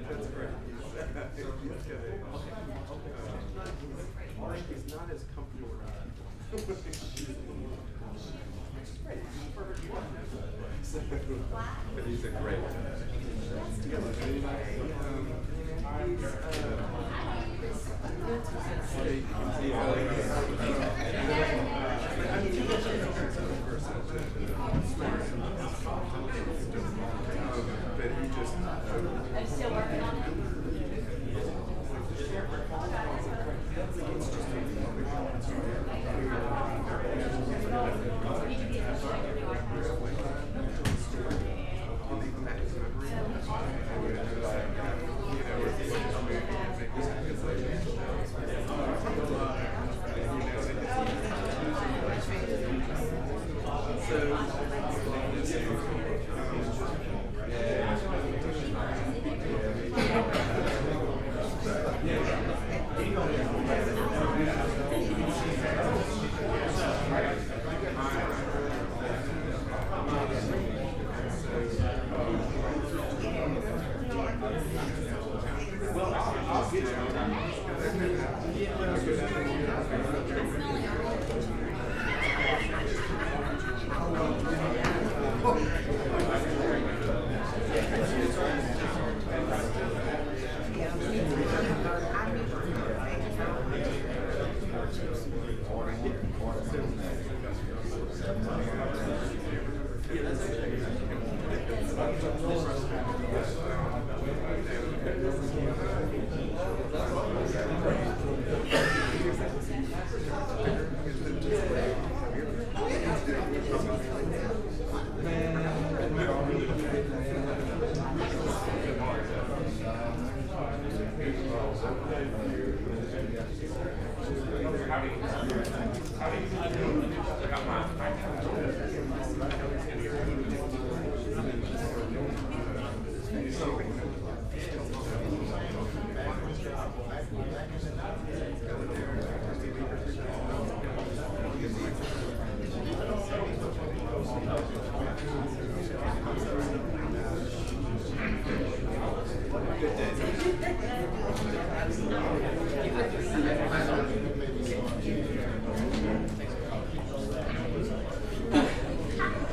That's great. He's not as comfortable around people. But he's a great but he just I'm still working on it.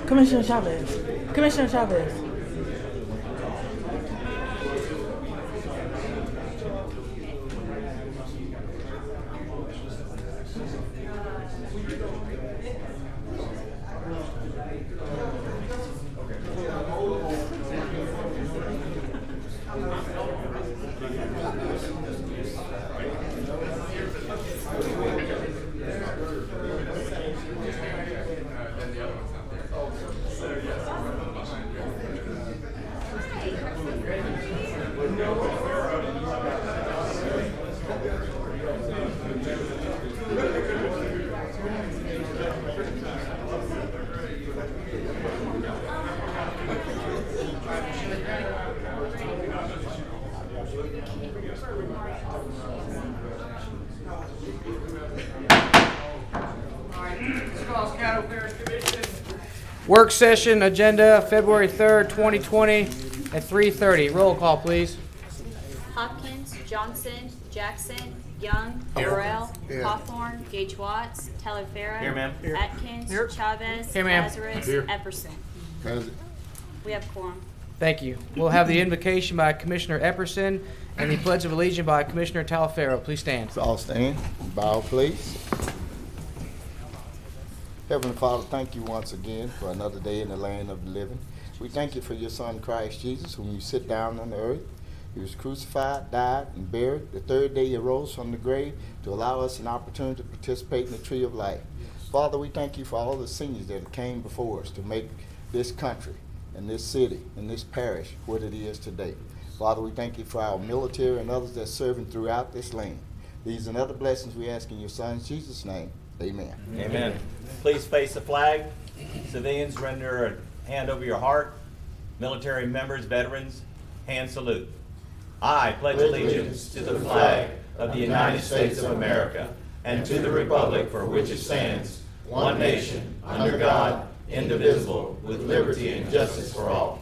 Commissioner Chavez. Commissioner Chavez. Work session agenda, February 3rd, 2020 at 3:30. Roll call, please. Hopkins, Johnson, Jackson, Young, Burrell, Hawthorne, Gage Watts, Taylor Farah. Here, ma'am. Here. Atkins, Chavez, Here, ma'am. Lazarus, Here. Epperson. Present. We have quorum. Thank you. We'll have the invocation by Commissioner Epperson and the Pledge of Allegiance by Commissioner Talaferro. Please stand. So all stand, bow please. Heavenly Father, thank you once again for another day in the land of the living. We thank you for your Son Christ Jesus, whom you sit down on the earth. He was crucified, died, and buried. The third day he arose from the grave to allow us an opportunity to participate in the tree of life. Father, we thank you for all the seniors that came before us to make this country and this city and this parish what it is today. Father, we thank you for our military and others that are serving throughout this land. These and other blessings we ask in your Son Jesus' name. Amen. Amen. Please face the flag. Civilians, render a hand over your heart. Military members, veterans, hand salute. I pledge allegiance to the flag of the United States of America and to the republic for which it stands, one nation, under God, indivisible, with liberty and justice for all.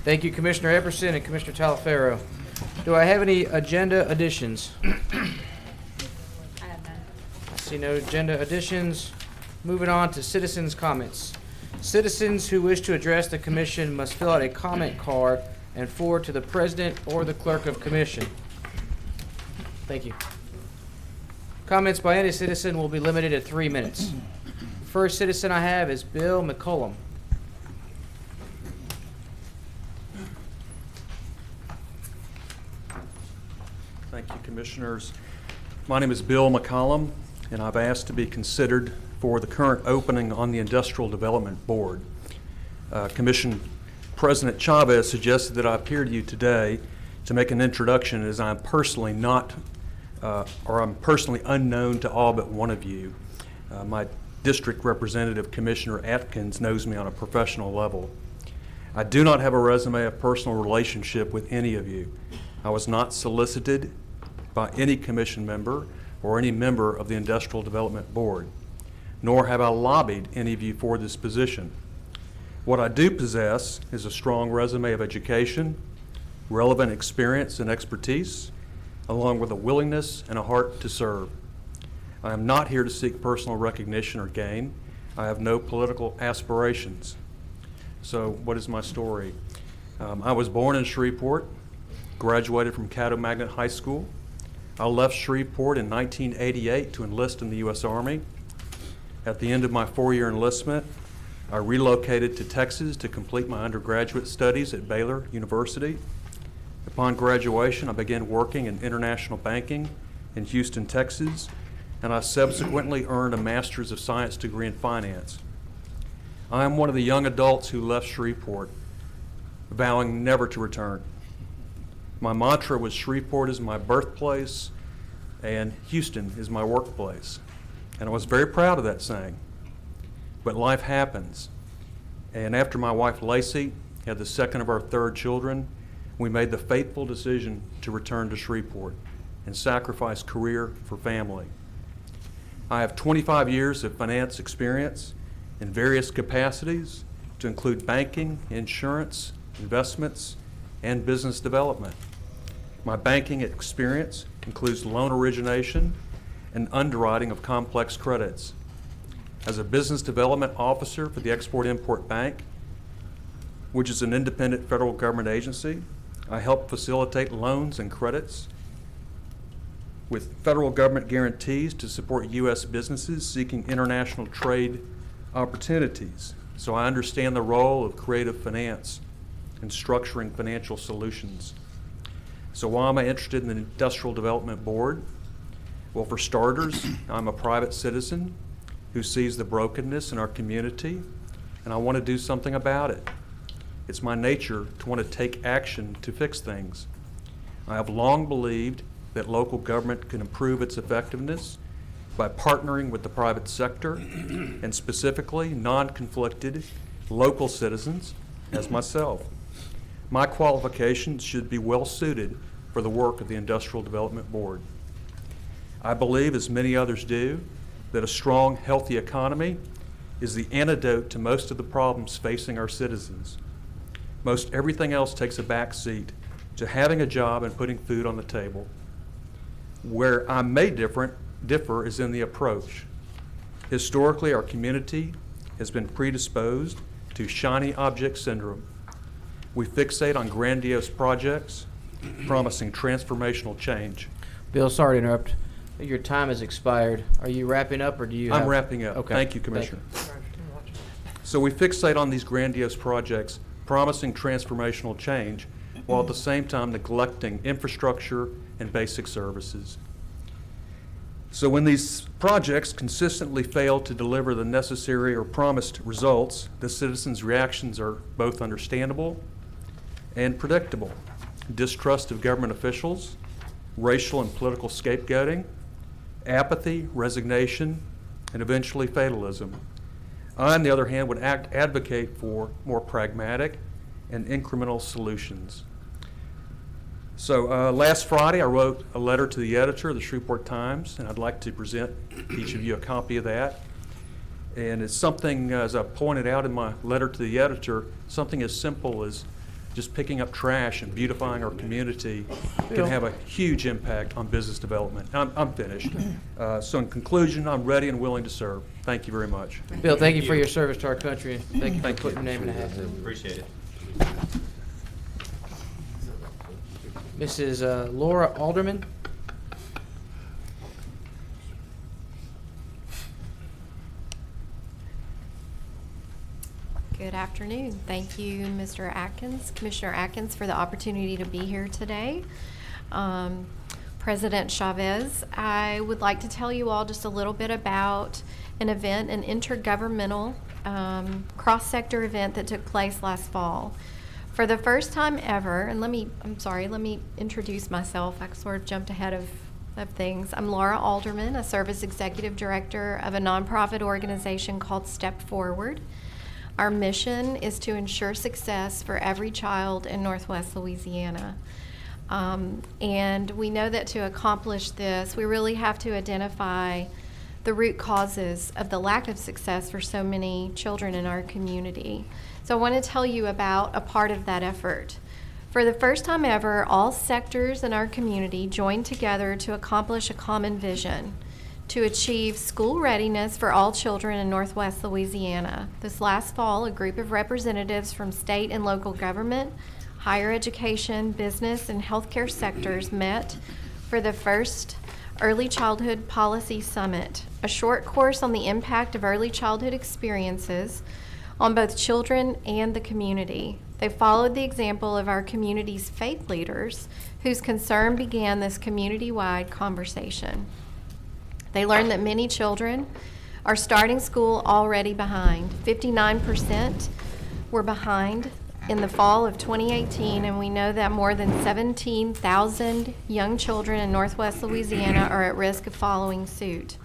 Thank you, Commissioner Epperson and Commissioner Talaferro. Do I have any agenda additions? I have none. I see no agenda additions. Moving on to citizens' comments. Citizens who wish to address the commission must fill out a comment card and forward to the president or the clerk of commission. Thank you. Comments by any citizen will be limited to 3 minutes. First citizen I have is Bill McCollum. Thank you, Commissioners. My name is Bill McCollum, and I've asked to be considered for the current opening on the Industrial Development Board. Commission President Chavez suggested that I appear to you today to make an introduction, as I'm personally I'm personally unknown to all but one of you. My district representative, Commissioner Atkins, knows me on a professional level. I do not have a resume of personal relationship with any of you. I was not solicited by any commission member or any member of the Industrial Development Board, nor have I lobbied any of you for this position. What I do possess is a strong resume of education, relevant experience and expertise, along with a willingness and a heart to serve. I am not here to seek personal recognition or gain. I have no political aspirations. So what is my story? I was born in Shreveport, graduated from Caddo Magnet High School. I left Shreveport in 1988 to enlist in the U.S. Army. At the end of my 4-year enlistment, I relocated to Texas to complete my undergraduate studies at Baylor University. Upon graduation, I began working in international banking in Houston, Texas, and I subsequently earned a Master's of Science degree in finance. I am one of the young adults who left Shreveport, vowing never to return. My mantra was Shreveport is my birthplace and Houston is my workplace. And I was very proud of that saying. But life happens. And after my wife Lacey had the second of our 3rd children, we made the fateful decision to return to Shreveport and sacrifice career for family. I have 25 years of finance experience in various capacities, to include banking, insurance, investments, and business development. My banking experience includes loan origination and underwriting of complex credits. As a business development officer for the Export-Import Bank, which is an independent federal government agency, I help facilitate loans and credits with federal government guarantees to support U.S. businesses seeking international trade opportunities. So I understand the role of creative finance in structuring financial solutions. So why am I interested in the Industrial Development Board? Well, for starters, I'm a private citizen who sees the brokenness in our community, and I want to do something about it. It's my nature to want to take action to fix things. I have long believed that local government can improve its effectiveness by partnering with the private sector, and specifically non-conflicted local citizens as myself. My qualifications should be well suited for the work of the Industrial Development Board. I believe, as many others do, that a strong, healthy economy is the antidote to most of the problems facing our citizens. Most everything else takes a back seat to having a job and putting food on the table. Where I may differ is in the approach. Historically, our community has been predisposed to shiny object syndrome. We fixate on grandiose projects, promising transformational change. Bill, sorry to interrupt. Your time has expired. Are you wrapping up, or do you have... I'm wrapping up. Okay. Thank you, Commissioner. So we fixate on these grandiose projects, promising transformational change, while at the same time neglecting infrastructure and basic services. So when these projects consistently fail to deliver the necessary or promised results, the citizens' reactions are both understandable and predictable. Distrust of government officials, racial and political scapegoating, apathy, resignation, and eventually fatalism. I, on the other hand, would advocate for more pragmatic and incremental solutions. So last Friday, I wrote a letter to the editor of the Shreveport Times, and I'd like to present each of you a copy of that. And it's something, as I pointed out in my letter to the editor, something as simple as just picking up trash and beautifying our community can have a huge impact on business development. I'm finished. So in conclusion, I'm ready and willing to serve. Thank you very much. Bill, thank you for your service to our country. Thank you for Thank you. putting your name in the hat. Appreciate it. Mrs. Laura Alderman. Good afternoon. Thank you, Mr. Atkins, Commissioner Atkins, for the opportunity to be here today. President Chavez, I would like to tell you all just a little bit about an event, an intergovernmental cross-sector event that took place last fall. For the first time ever, and let me introduce myself. I sort of jumped ahead of things. I'm Laura Alderman, a Service Executive Director of a nonprofit organization called Step Forward. Our mission is to ensure success for every child in Northwest Louisiana. And we know that to accomplish this, we really have to identify the root causes of the lack of success for so many children in our community. So I want to tell you about a part of that effort. For the first time ever, all sectors in our community joined together to accomplish a common vision: to achieve school readiness for all children in Northwest Louisiana. This last fall, a group of representatives from state and local government, higher education, business, and healthcare sectors met for the first Early Childhood Policy Summit, a short course on the impact of early childhood experiences on both children and the community. They followed the example of our community's faith leaders, whose concern began this community-wide conversation. They learned that many children are starting school already behind. 59% were behind in the fall of 2018, and we know that more than 17,000 young children in Northwest Louisiana are at risk of following suit.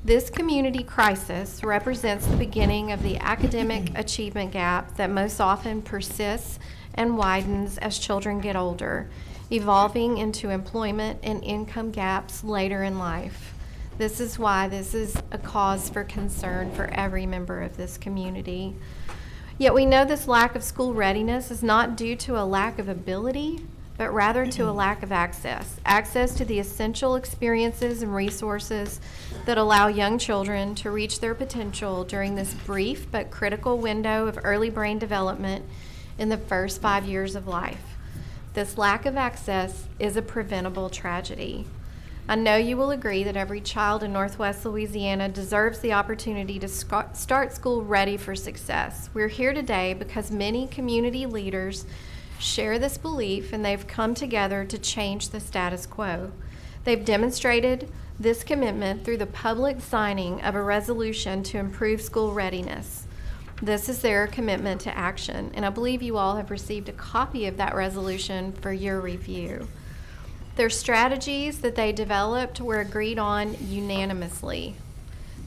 This community crisis represents the beginning of the academic achievement gap that most often persists and widens as children get older, evolving into employment and income gaps later in life. This is why this is a cause for concern for every member of this community. Yet we know this lack of school readiness is not due to a lack of ability, but rather to a lack of access to the essential experiences and resources that allow young children to reach their potential during this brief but critical window of early brain development in the first 5 years of life. This lack of access is a preventable tragedy. I know you will agree that every child in Northwest Louisiana deserves the opportunity to start school ready for success. We're here today because many community leaders share this belief, and they've come together to change the status quo. They've demonstrated this commitment through the public signing of a resolution to improve school readiness. This is their commitment to action, and I believe you all have received a copy of that resolution for your review. Their strategies that they developed were agreed on unanimously.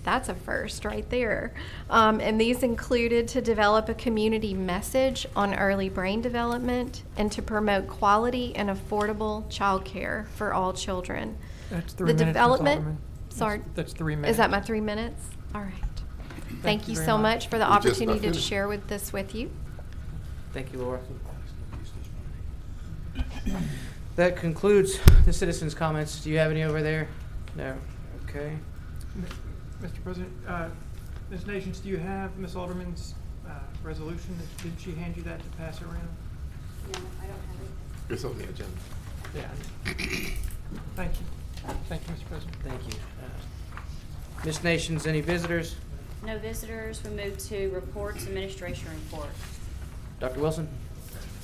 That's a first right there. And these included to develop a community message on early brain development and to promote quality and affordable childcare for all children. That's 3 minutes. Sorry. That's 3 minutes. Is that my 3 minutes? All right. Thank you so much for the We're just about opportunity to finished. share this with you. Thank you, Laura. That concludes the citizens' comments. Do you have any over there? No? Okay. Mr. President, Ms. Nations, do you have Ms. Alderman's resolution? Did she hand you that to pass around? No, I don't have it. It's on the agenda. Yeah. Thank you. Thank you, Mr. President. Thank you. Ms. Nations, any visitors? No visitors. We move to reports, administration report. Dr. Wilson?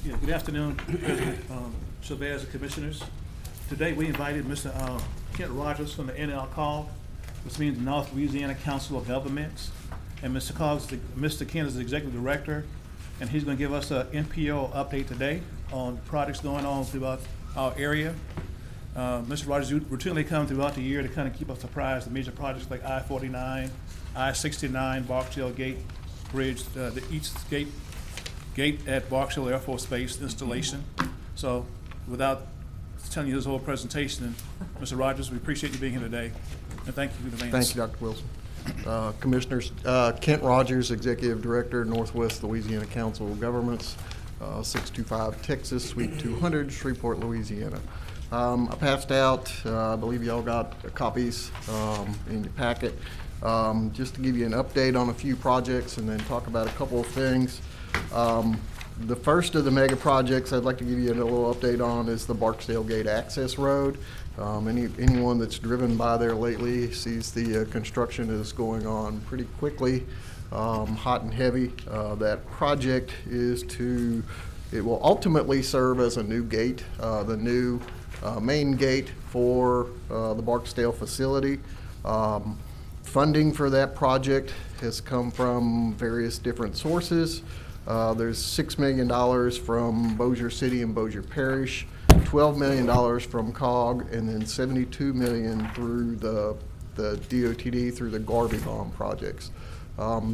Yeah, good afternoon, President Chavez and Commissioners. Today we invited Mr. Kent Rogers from the NL which means North Louisiana Council of Governments. And Mr. Kent is the Executive Director, and he's going to give us an NPO update today on projects going on throughout our area. Mr. Rogers routinely comes throughout the year to kind of keep us apprised of major projects like I-49, I-69, Barksdale Gate Bridge, the East Gate at Barksdale Air Force Base installation. So without telling you this whole presentation, Mr. Rogers, we appreciate you being here today, and thank you for the advance. Thank you, Dr. Wilson. Commissioners, Kent Rogers, Executive Director, Northwest Louisiana Council of Governments, 625 Texas, Suite 200, Shreveport, Louisiana. I passed out, I believe y'all got copies in your packet, just to give you an update on a few projects and then talk about a couple of things. The first of the mega projects I'd like to give you a little update on is the Barksdale Gate Access Road. Anyone that's driven by there lately sees the construction is going on pretty quickly, hot and heavy. That project it will ultimately serve as a new gate, the new main gate for the Barksdale facility. Funding for that project has come from various different sources. There's $6 million from Bossier City and Bossier Parish, $12 million from COG, and then $72 million through the DOTD through the Garvey bond projects.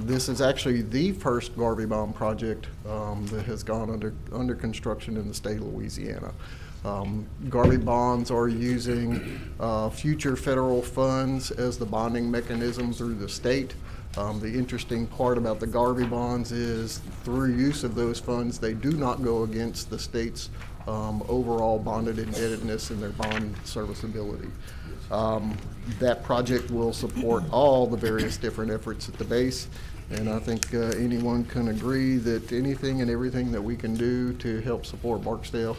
This is actually the first Garvey bond project that has gone under construction in the state of Louisiana. Garvey bonds are using future federal funds as the bonding mechanism through the state. The interesting part about the Garvey bonds is through use of those funds, they do not go against the state's overall bonded indebtedness and their bond serviceability. That project will support all the various different efforts at the base, and I think anyone can agree that anything and everything that we can do to help support Barksdale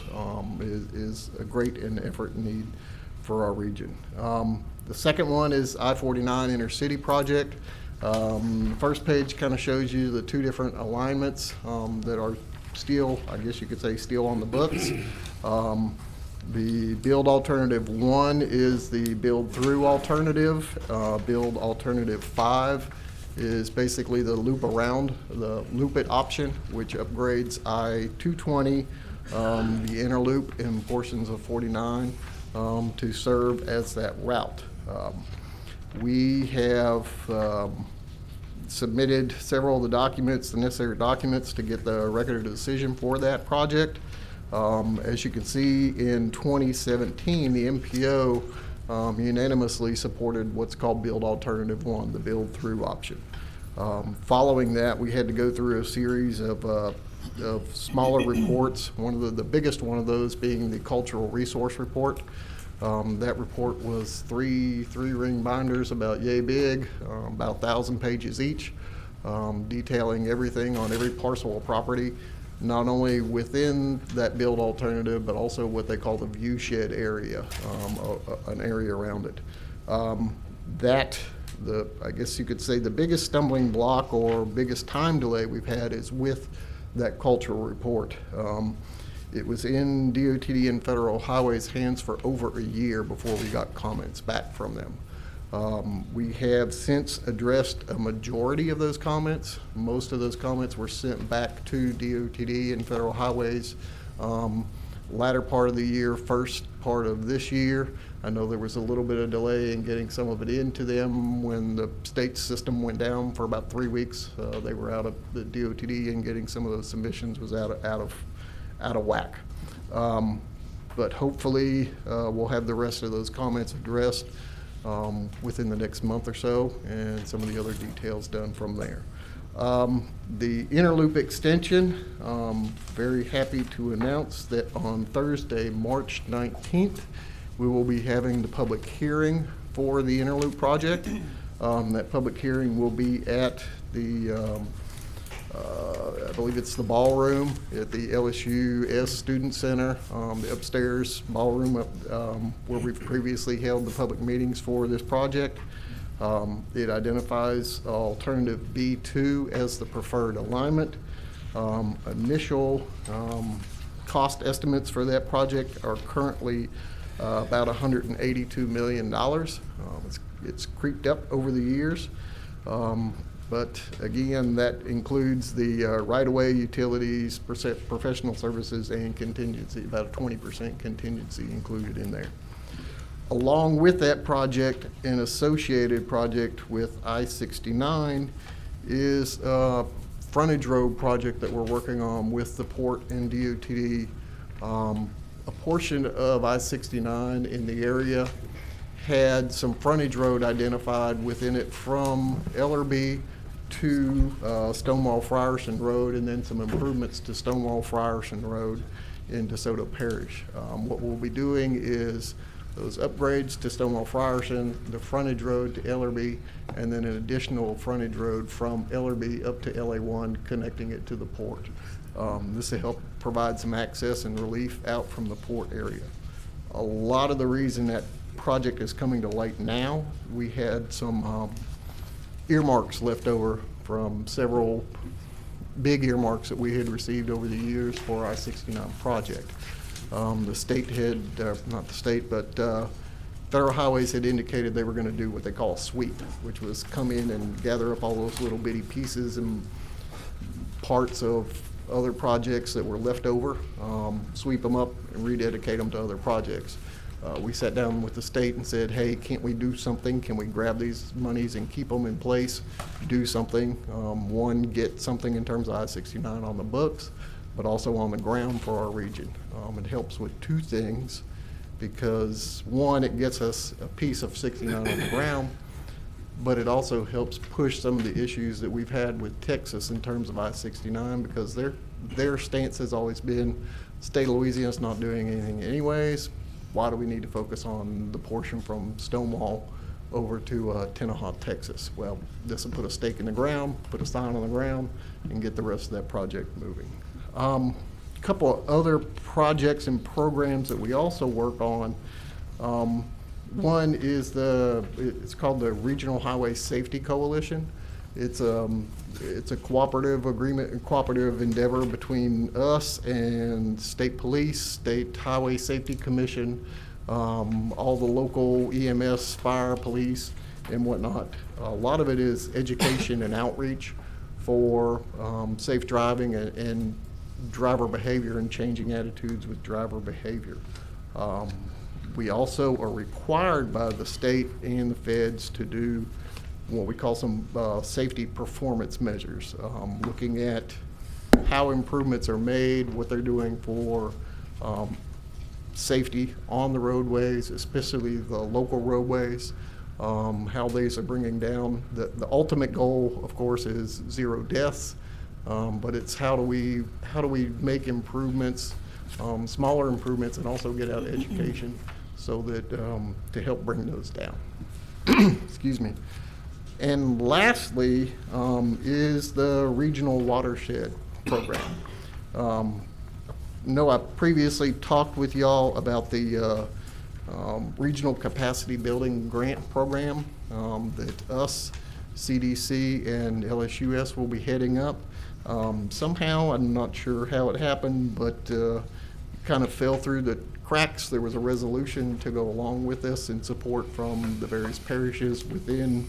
is a great effort and need for our region. The second one is I-49 Intercity Project. The first page kind of shows you the two different alignments that are still, I guess you could say, still on the books. The build alternative 1 is the build through alternative. Build alternative 5 is basically the loop around, the loop it option, which upgrades I-220, the inner loop and portions of 49 to serve as that route. We have submitted several of the documents, the necessary documents to get the record of decision for that project. As you can see, in 2017, the MPO unanimously supported what's called Build Alternative 1, the build through option. Following that, we had to go through a series of smaller reports, one of the biggest one of those being the Cultural Resource Report. That report was three ring binders about yay big, about 1,000 pages each, detailing everything on every parcel of property, not only within that build alternative, but also what they call the view shed area, an area around it. I guess you could say the biggest stumbling block or biggest time delay we've had is with that cultural report. It was in DOTD and Federal Highways' hands for over a year before we got comments back from them. We have since addressed a majority of those comments. Most of those comments were sent back to DOTD and Federal Highways latter part of the year, first part of this year. I know there was a little bit of delay in getting some of it into them when the state system went down for about 3 weeks. They were out of the DOTD, and getting some of those submissions was out of whack. But hopefully we'll have the rest of those comments addressed within the next month or so, and some of the other details done from there. The inner loop extension, very happy to announce that on Thursday, March 19th, we will be having the public hearing for the inner loop project. That public hearing will be at the I believe it's the Ballroom at the LSU Student Center, the upstairs ballroom where we've previously held the public meetings for this project. It identifies alternative B2 as the preferred alignment. Initial cost estimates for that project are currently about $182 million. It's creeped up over the years. But again, that includes the right-of-way, utilities, professional services, and contingency, about a 20% contingency included in there. Along with that project, an associated project with I-69 is a frontage road project that we're working on with the port and DOTD. A portion of I-69 in the area had some frontage road identified within it from Ellerby to Stonewall Frierson Road, and then some improvements to Stonewall Frierson Road in DeSoto Parish. What we'll be doing is those upgrades to Stonewall Frierson, the frontage road to Ellerby, and then an additional frontage road from Ellerby up to LA1, connecting it to the port. This will help provide some access and relief out from the port area. A lot of the reason that project is coming to light now, we had some earmarks left over from several big earmarks that we had received over the years for our I-69 project. The state had, not the state, but Federal Highways had indicated they were going to do what they call a sweep, which was come in and gather up all those little bitty pieces and parts of other projects that were left over, sweep them up and rededicate them to other projects. We sat down with the state and said, hey, can't we do something? Can we grab these monies and keep them in place, do something? One, get something in terms of I-69 on the books, but also on the ground for our region. It helps with two things, because one, it gets us a piece of 69 on the ground, but it also helps push some of the issues that we've had with Texas in terms of I-69, because their stance has always been, the state of Louisiana's not doing anything anyways. Why do we need to focus on the portion from Stonewall over to Tenaha, Texas? Well, this will put a stake in the ground, put a sign on the ground, and get the rest of that project moving. A couple of other projects and programs that we also work on. One is it's called the Regional Highway Safety Coalition. It's a cooperative agreement, a cooperative endeavor between us and state police, state highway safety commission, all the local EMS, fire, police, and whatnot. A lot of it is education and outreach for safe driving and driver behavior and changing attitudes with driver behavior. We also are required by the state and the feds to do what we call some safety performance measures, looking at how improvements are made, what they're doing for safety on the roadways, especially the local roadways, how these are bringing down. The ultimate goal, of course, is 0 deaths, but it's how do we make improvements, smaller improvements, and also get out education so that to help bring those down. Excuse me. And lastly is the Regional Watershed Program. I previously talked with y'all about the Regional Capacity Building Grant Program that us, CDC, and LSUS will be heading up. Somehow, I'm not sure how it happened, but kind of fell through the cracks. There was a resolution to go along with this in support from the various parishes within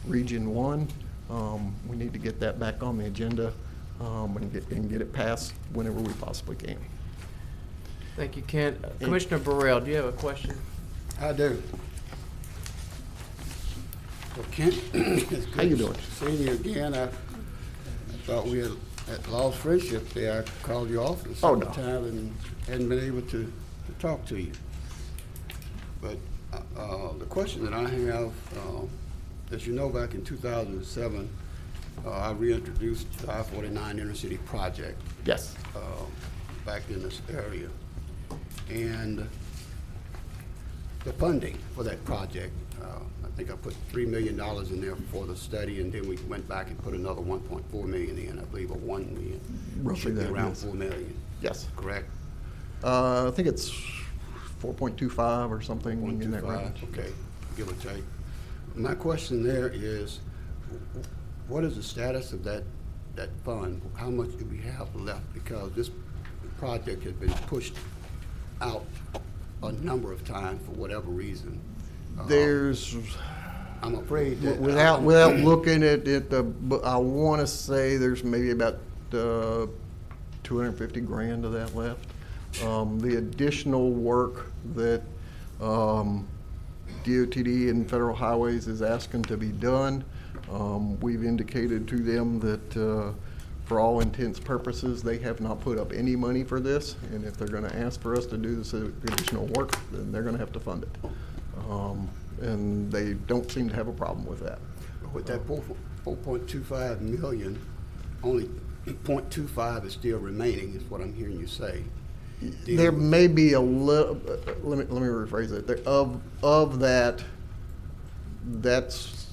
Region 1. We need to get that back on the agenda and get it passed whenever we possibly can. Thank you, Kent. Commissioner Burrell, do you have a question? I do. Well, Kent, it's good How you doing? seeing you again. I thought we had lost friendship there. I called your office Oh, all no. the time and hadn't been able to talk to you. But the question that I have, as you know, back in 2007, I reintroduced the I-49 Inner City Project. Yes. Back in this area. And the funding for that project, I think I put $3 million in there for the study, and then we went back and put another $1.4 million in, I believe, or $1 million. Roughly Should be that, around yes. $4 million. Yes. Correct? I think it's 4.25 or something in that range. Okay, give or take. My question there is, what is the status of that fund? How much do we have left? Because this project has been pushed out a number of times for whatever reason. There's, I'm afraid that without looking at it, I want to say there's maybe about 250 grand of that left. The additional work that DOTD and Federal Highways is asking to be done, we've indicated to them that for all intents purposes, they have not put up any money for this, and if they're going to ask for us to do this additional work, then they're going to have to fund it. and they don't seem to have a problem with that. With that 4.25 million, only 0.25 is still remaining, is what I'm hearing you say. There may be a little, let me rephrase it. Of that, that's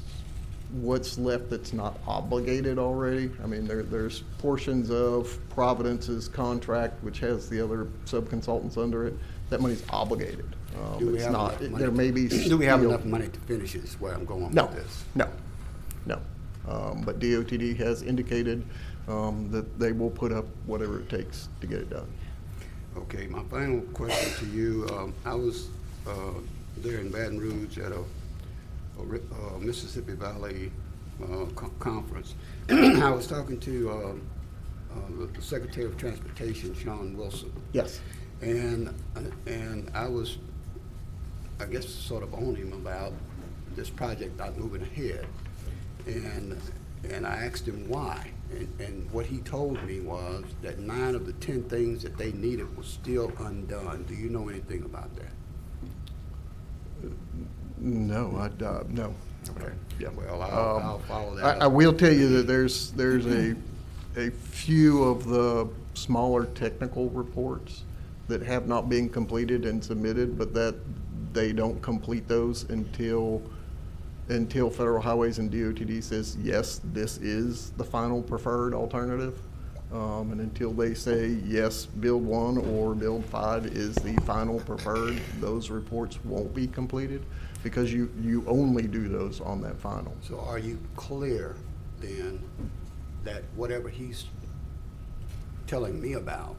what's left that's not obligated already. I mean, there's portions of Providence's contract, which has the other sub-consultants under it. That money's obligated. Do we It's have not, enough money there may be. Do we have still- enough money to finish it, is where I'm going No, with this? no. But DOTD has indicated that they will put up whatever it takes to get it done. Okay, my final question to you, I was there in Baton Rouge at a Mississippi Valley conference. I was talking to the Secretary of Transportation, Sean Wilson. Yes. And I was, I guess, sort of on him about this project not moving ahead. And I asked him why. And what he told me was that 9 of the 10 things that they needed was still undone. Do you know anything about that? No, no. Okay. Yeah. Well, I'll follow that I up. will tell you that there's a few of the smaller technical reports that have not been completed and submitted, but that they don't complete those until Federal Highways and DOTD says, yes, this is the final preferred alternative. And until they say, yes, build 1 or build 5 is the final preferred, those reports won't be completed because you only do those on that final. So are you clear then that whatever he's telling me about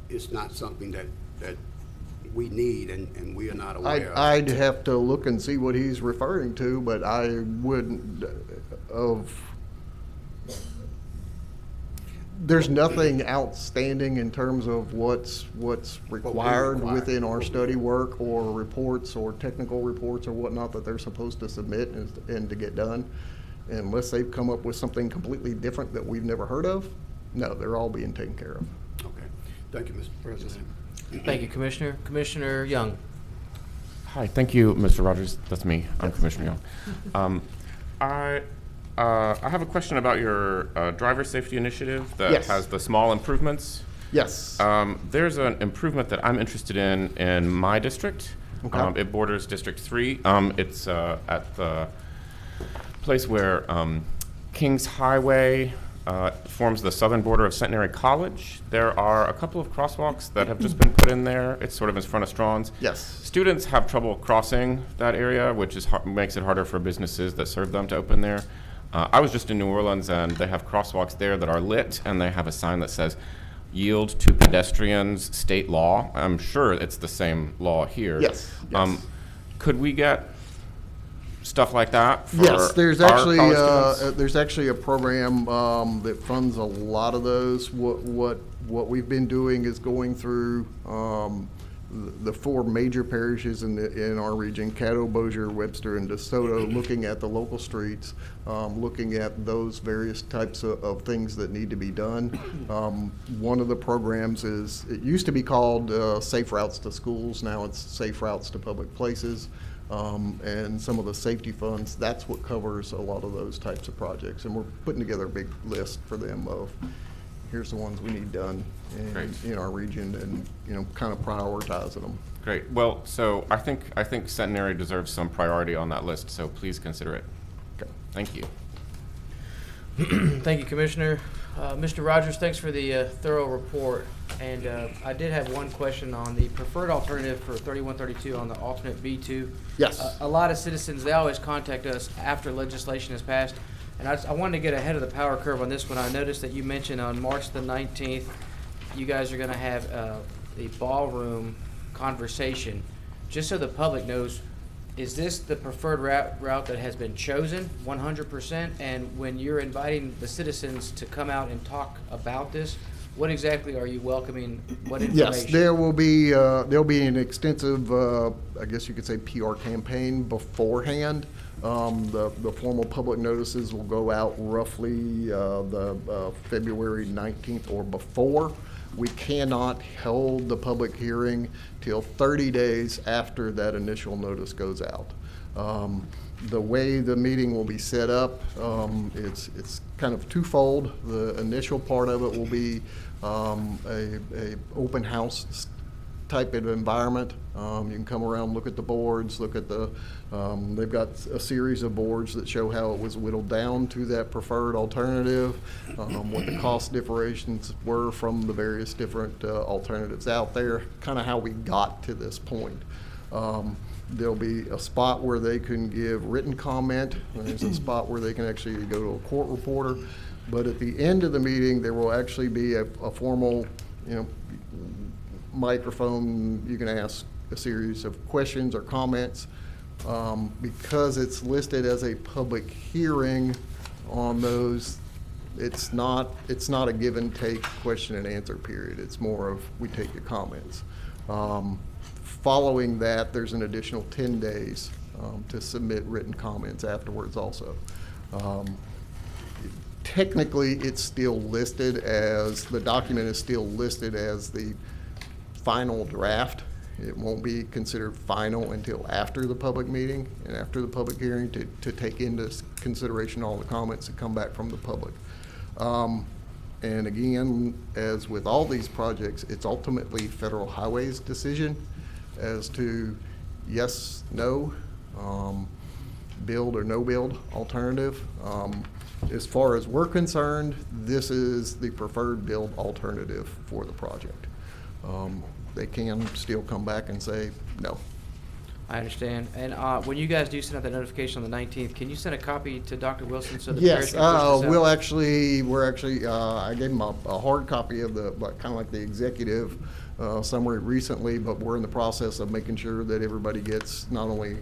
is not something that we need and we are not aware of? I'd have to look and see what he's referring to, but I wouldn't there's nothing outstanding in terms of what's required within our study work or reports or technical reports or whatnot that they're supposed to submit and to get done. Unless they've come up with something completely different that we've never heard of, no, they're all being taken care of. Okay. Thank you, Mr. President. Thank you, Commissioner. Commissioner Young. Hi, thank you, Mr. Rogers. That's me. I'm Commissioner Young. I have a question about your driver safety initiative that Yes. has the small improvements. Yes. There's an improvement that I'm interested in my district. Okay. It borders District 3. It's at the place where Kings Highway forms the southern border of Centenary College. There are a couple of crosswalks that have just been put in there. It's sort of in front of Straughn's. Yes. Students have trouble crossing that area, which is makes it harder for businesses that serve them to open there. I was just in New Orleans, and they have crosswalks there that are lit, and they have a sign that says, "Yield to pedestrians, state law." I'm sure it's the same law here. Yes. Could we get stuff like that for Yes, there's our actually college students? there's actually a program that funds a lot of those. What we've been doing is going through the 4 major parishes in our region: Caddo, Bossier, Webster, and DeSoto, looking at the local streets, looking at those various types of things that need to be done. One of the programs it used to be called Safe Routes to Schools. Now it's Safe Routes to Public Places. And some of the safety funds, that's what covers a lot of those types of projects. And we're putting together a big list for them of, here's the ones we need done in our region, and kind of prioritizing them. Great. Well, so I think Centenary deserves some priority on that list, so please consider it. Okay. Thank you. Thank you, Commissioner. Mr. Rogers, thanks for the thorough report. And I did have one question on the preferred alternative for 3132 on the alternate B2. Yes. A lot of citizens, they always contact us after legislation is passed. And I wanted to get ahead of the power curve on this one. I noticed that you mentioned on March the 19th, you guys are going to have the Ballroom conversation. Just so the public knows, is this the preferred route that has been chosen 100%? And when you're inviting the citizens to come out and talk about this, what exactly are you welcoming? What information? Yes, there'll be an extensive, I guess you could say, PR campaign beforehand. The formal public notices will go out roughly the February 19th or before. We cannot hold the public hearing till 30 days after that initial notice goes out. The way the meeting will be set up, it's kind of twofold. The initial part of it will be a open house type of environment. You can come around, look at the boards, look at the, they've got a series of boards that show how it was whittled down to that preferred alternative, what the cost differentiations were from the various different alternatives out there, kind of how we got to this point. There'll be a spot where they can give written comment, and there's a spot where they can actually go to a court reporter. But at the end of the meeting, there will actually be a formal, microphone. You can ask a series of questions or comments. Because it's listed as a public hearing on those, it's not a give and take question and answer period. It's more of we take your comments. Following that, there's an additional 10 days to submit written comments afterwards also. Technically, it's still listed as, the document is still listed as the final draft. It won't be considered final until after the public meeting and after the public hearing to take into consideration all the comments that come back from the public. And again, as with all these projects, it's ultimately Federal Highway's decision as to yes, no, build or no build alternative. As far as we're concerned, this is the preferred build alternative for the project. They can still come back and say no. I understand. And when you guys do send out that notification on the 19th, can you send a copy to Dr. Wilson so that Yes, the parish can push this out? we're actually, I gave him a hard copy of the, kind of like the executive summary recently, but we're in the process of making sure that everybody gets not only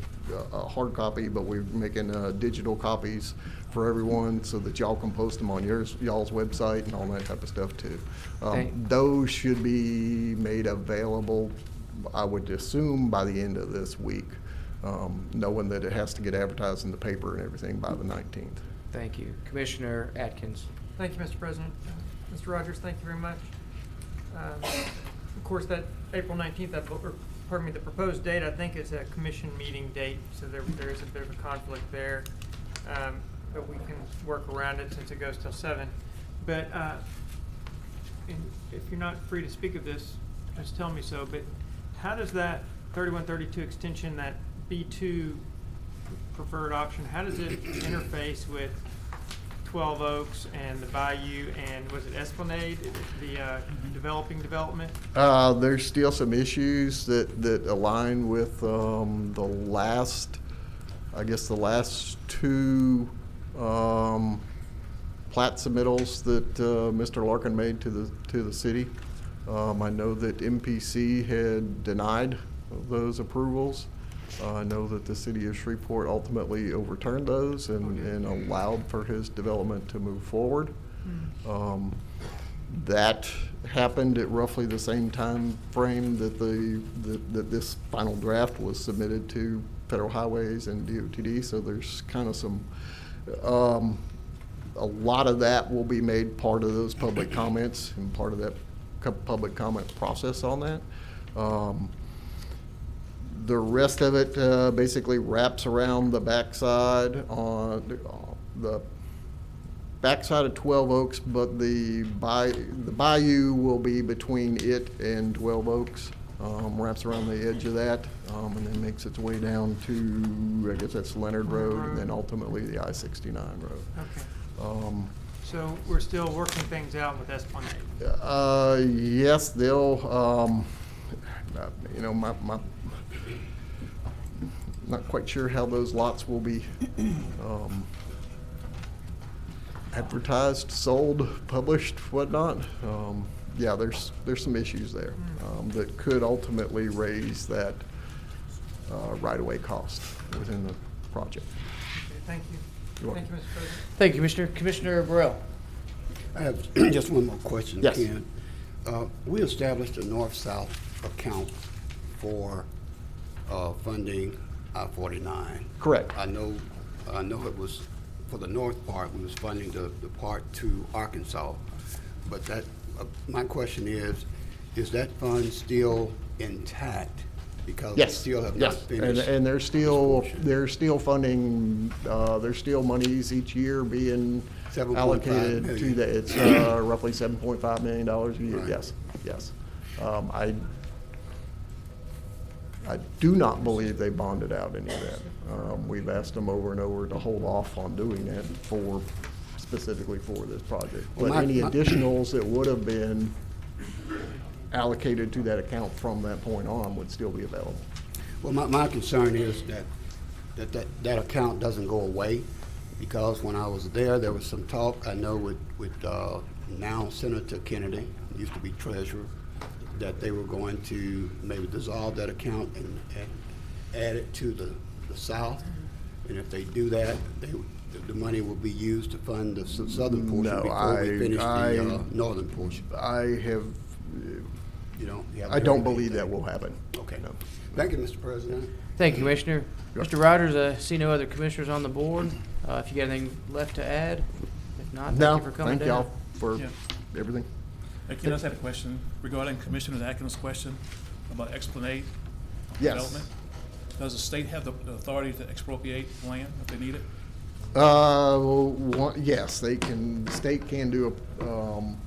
a hard copy, but we're making digital copies for everyone so that y'all can post them on y'all's website and all that type of stuff too. Those should be made available, I would assume, by the end of this week, knowing that it has to get advertised in the paper and everything by the 19th. Thank you. Commissioner Atkins. Thank you, Mr. President. Mr. Rogers, thank you very much. Of course, that April 19th, the proposed date, I think is a commission meeting date, so there is a bit of a conflict there. But we can work around it since it goes till 7. But if you're not free to speak of this, just tell me so. But how does that 3132 extension, that B2 preferred option, how does it interface with 12 Oaks and the Bayou and was it Esplanade, the development? There's still some issues that align with the last two plat submittals that Mr. Larkin made to the city. I know that MPC had denied those approvals. I know that the city of Shreveport ultimately overturned those and allowed for his development to move forward. That happened at roughly the same time frame that that this final draft was submitted to Federal Highways and DOTD. So there's kind of some, a lot of that will be made part of those public comments and part of that public comment process on that. The rest of it basically wraps around the backside on the backside of 12 Oaks, but the bayou will be between it and 12 Oaks. Wraps around the edge of that, and then makes its way down to, I guess that's Leonard Road, and then ultimately the I-69 road. Okay. So we're still working things out with Esplanade? Yes, they'll, not quite sure how those lots will be advertised, sold, published, whatnot. Yeah, there's some issues there that could ultimately raise that right-of-way cost within the project. Okay, thank you. You're welcome. Thank you, Mr. President. Thank you, Commissioner. Commissioner Burrell. I have just one more question, Yes. Ken. We established a north-south account for funding I-49. Correct. I know it was, for the north part, we was funding the part to Arkansas, but that my question is that fund still intact? Because we Yes, still have not yes, finished. and there's this still, portion. there's still funding, there's still monies each year being 7.5 allocated to million. that. It's roughly $7.5 million a year, Right. yes, yes. I do not believe they bonded out any of that. We've asked them over and over to hold off on doing that specifically for this project. Well, But any my- additionals that would have been allocated to that account from that point on would still be available. Well, my concern is that account doesn't go away, because when I was there was some talk, I know with now Senator Kennedy, used to be treasurer, that they were going to maybe dissolve that account and add it to the South. And if they do that, the money will be used to fund the southern portion No, before we finish I- the northern portion. I have, You don't? you haven't I don't heard believe that anything? will happen. Okay. No. Thank you, Mr. President. Thank you, Commissioner. Sure. Mr. Rogers, I see no other commissioners on the board. If you got anything left to add? If not, No, thank you for coming thank down. y'all for Yeah. everything. Hey, Ken, I just had a question regarding Commissioner Atkins' question about Explanade Yes. development. Does the state have the authority to expropriate land if they need it? Yes, they can, the state can do And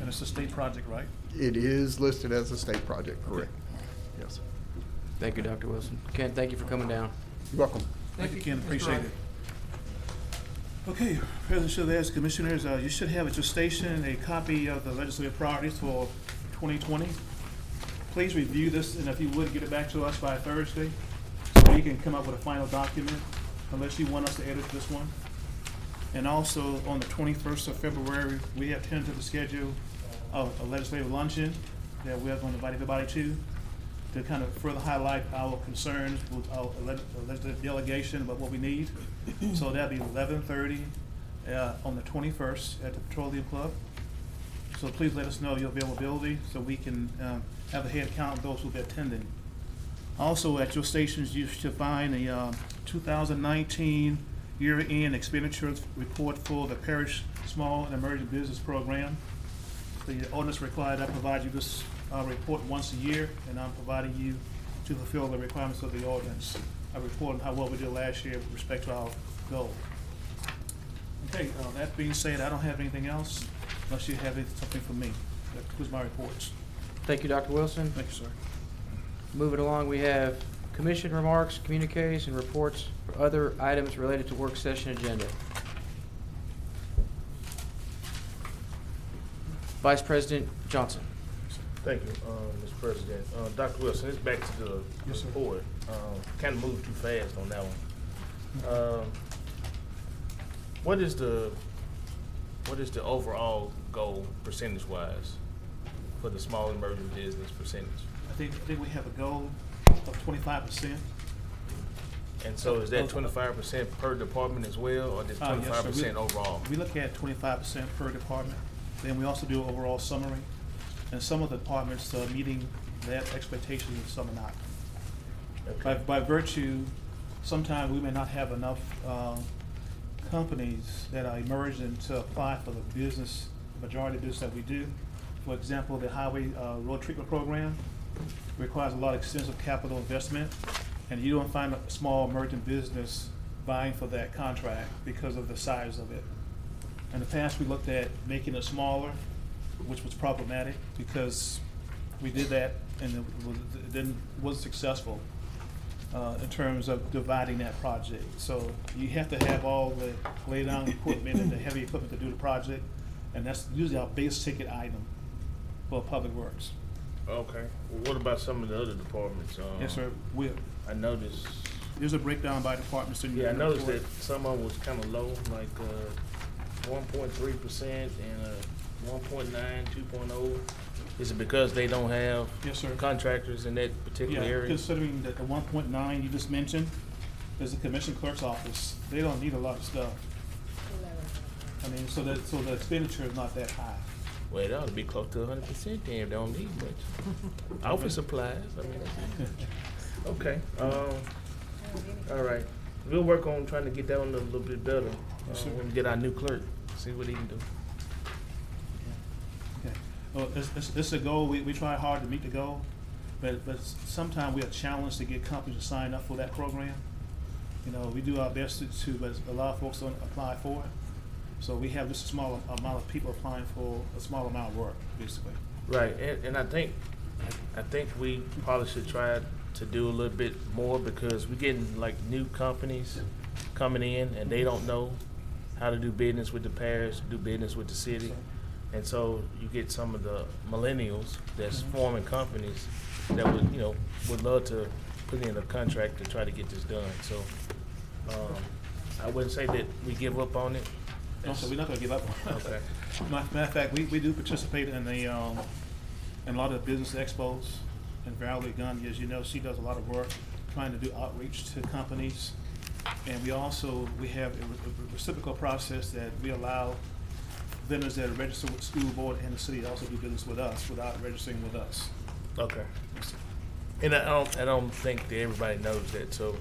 it's a state project, right? it is listed as a state project, correct? Yes. Thank you, Dr. Wilson. Ken, thank you for coming down. You're welcome. Thank you, Ken, Mr. appreciate Wright. it. Okay, President Chavez, Commissioners, you should have at your station a copy of the legislative priorities for 2020. Please review this, and if you would, get it back to us by Thursday, so we can come up with a final document, unless you want us to edit this one. And also, on the 21st of February, we have tentative schedule of a legislative luncheon that we are going to invite everybody to kind of further highlight our concerns with our legislative delegation about what we need. So that'll be 11:30 on the 21st at the Petroleum Club. So please let us know your availability so we can have a head count of those who will be attending. Also, at your stations, you should find a 2019 year-end expenditures report for the Parish Small and Emerging Business Program. The ordinance required I provide you this report once a year, and I'm providing you to fulfill the requirements of the ordinance. I report on how well we did last year with respect to our goal. Okay, that being said, I don't have anything else unless you have something for me. That concludes my reports. Thank you, Dr. Wilson. Thank you, sir. Moving along, we have commission remarks, communiques, and reports for other items related to work session agenda. Vice President Johnson. Thank you, Mr. President. Dr. Wilson, it's back to the Yes, sir. report. Kind of moved too fast on that one. What is the overall goal percentage-wise for the small and emerging business percentage? I think we have a goal of 25%. And so is that 25% per department as well, or just Yes, sir. 25% overall? We look at 25% per department. Then we also do an overall summary. And some of the departments are meeting that expectation and some are not. Okay. By virtue, sometimes we may not have enough companies that are emerging to apply for the business, majority of business that we do. For example, the highway road treatment program requires a lot of extensive capital investment, and you don't find a small emerging business vying for that contract because of the size of it. In the past, we looked at making it smaller, which was problematic because we did that and it wasn't successful in terms of dividing that project. So you have to have all the lay down equipment and the heavy equipment to do the project, and that's usually our base ticket item for Public Works. Okay. Well, what about some of the other departments? Yes, sir. I noticed. There's a breakdown by departments. In Yeah, I the noticed report. that some of them was kind of low, like 1.3% and 1.9, 2.0. Is it because they don't have Yes, sir. contractors in that particular Yeah, area? considering that the 1.9 you just mentioned is the commission clerk's office, they don't need a lot of stuff. I mean, so the expenditure is not that high. Well, it ought to be close to 100% then, they don't need much. Office supplies, I mean, okay. All right. We'll work on trying to get that one a little bit better. Yes, sir. When we get our new clerk, see what he can do. Okay. It's a goal. We try hard to meet the goal, but sometimes we are challenged to get companies to sign up for that program. You know, we do our best to, but a lot of folks don't apply for it. So we have just a small amount of people applying for a small amount of work, basically. Right, and I think we probably should try to do a little bit more, because we're getting like new companies coming in and they don't know how to do business with the parish, do business with the city. And so you get some of the millennials that's forming companies that would love to put in a contract to try to get this done. So I wouldn't say that we give up on it. No, so we're not going to give up. Okay. Matter of fact, we do participate in a lot of business expos. And Valerie Gunn, as you know, she does a lot of work trying to do outreach to companies. And we have a reciprocal process that we allow vendors that are registered with the school board and the city to also do business with us without registering with us. Okay. And I don't think that everybody knows that, so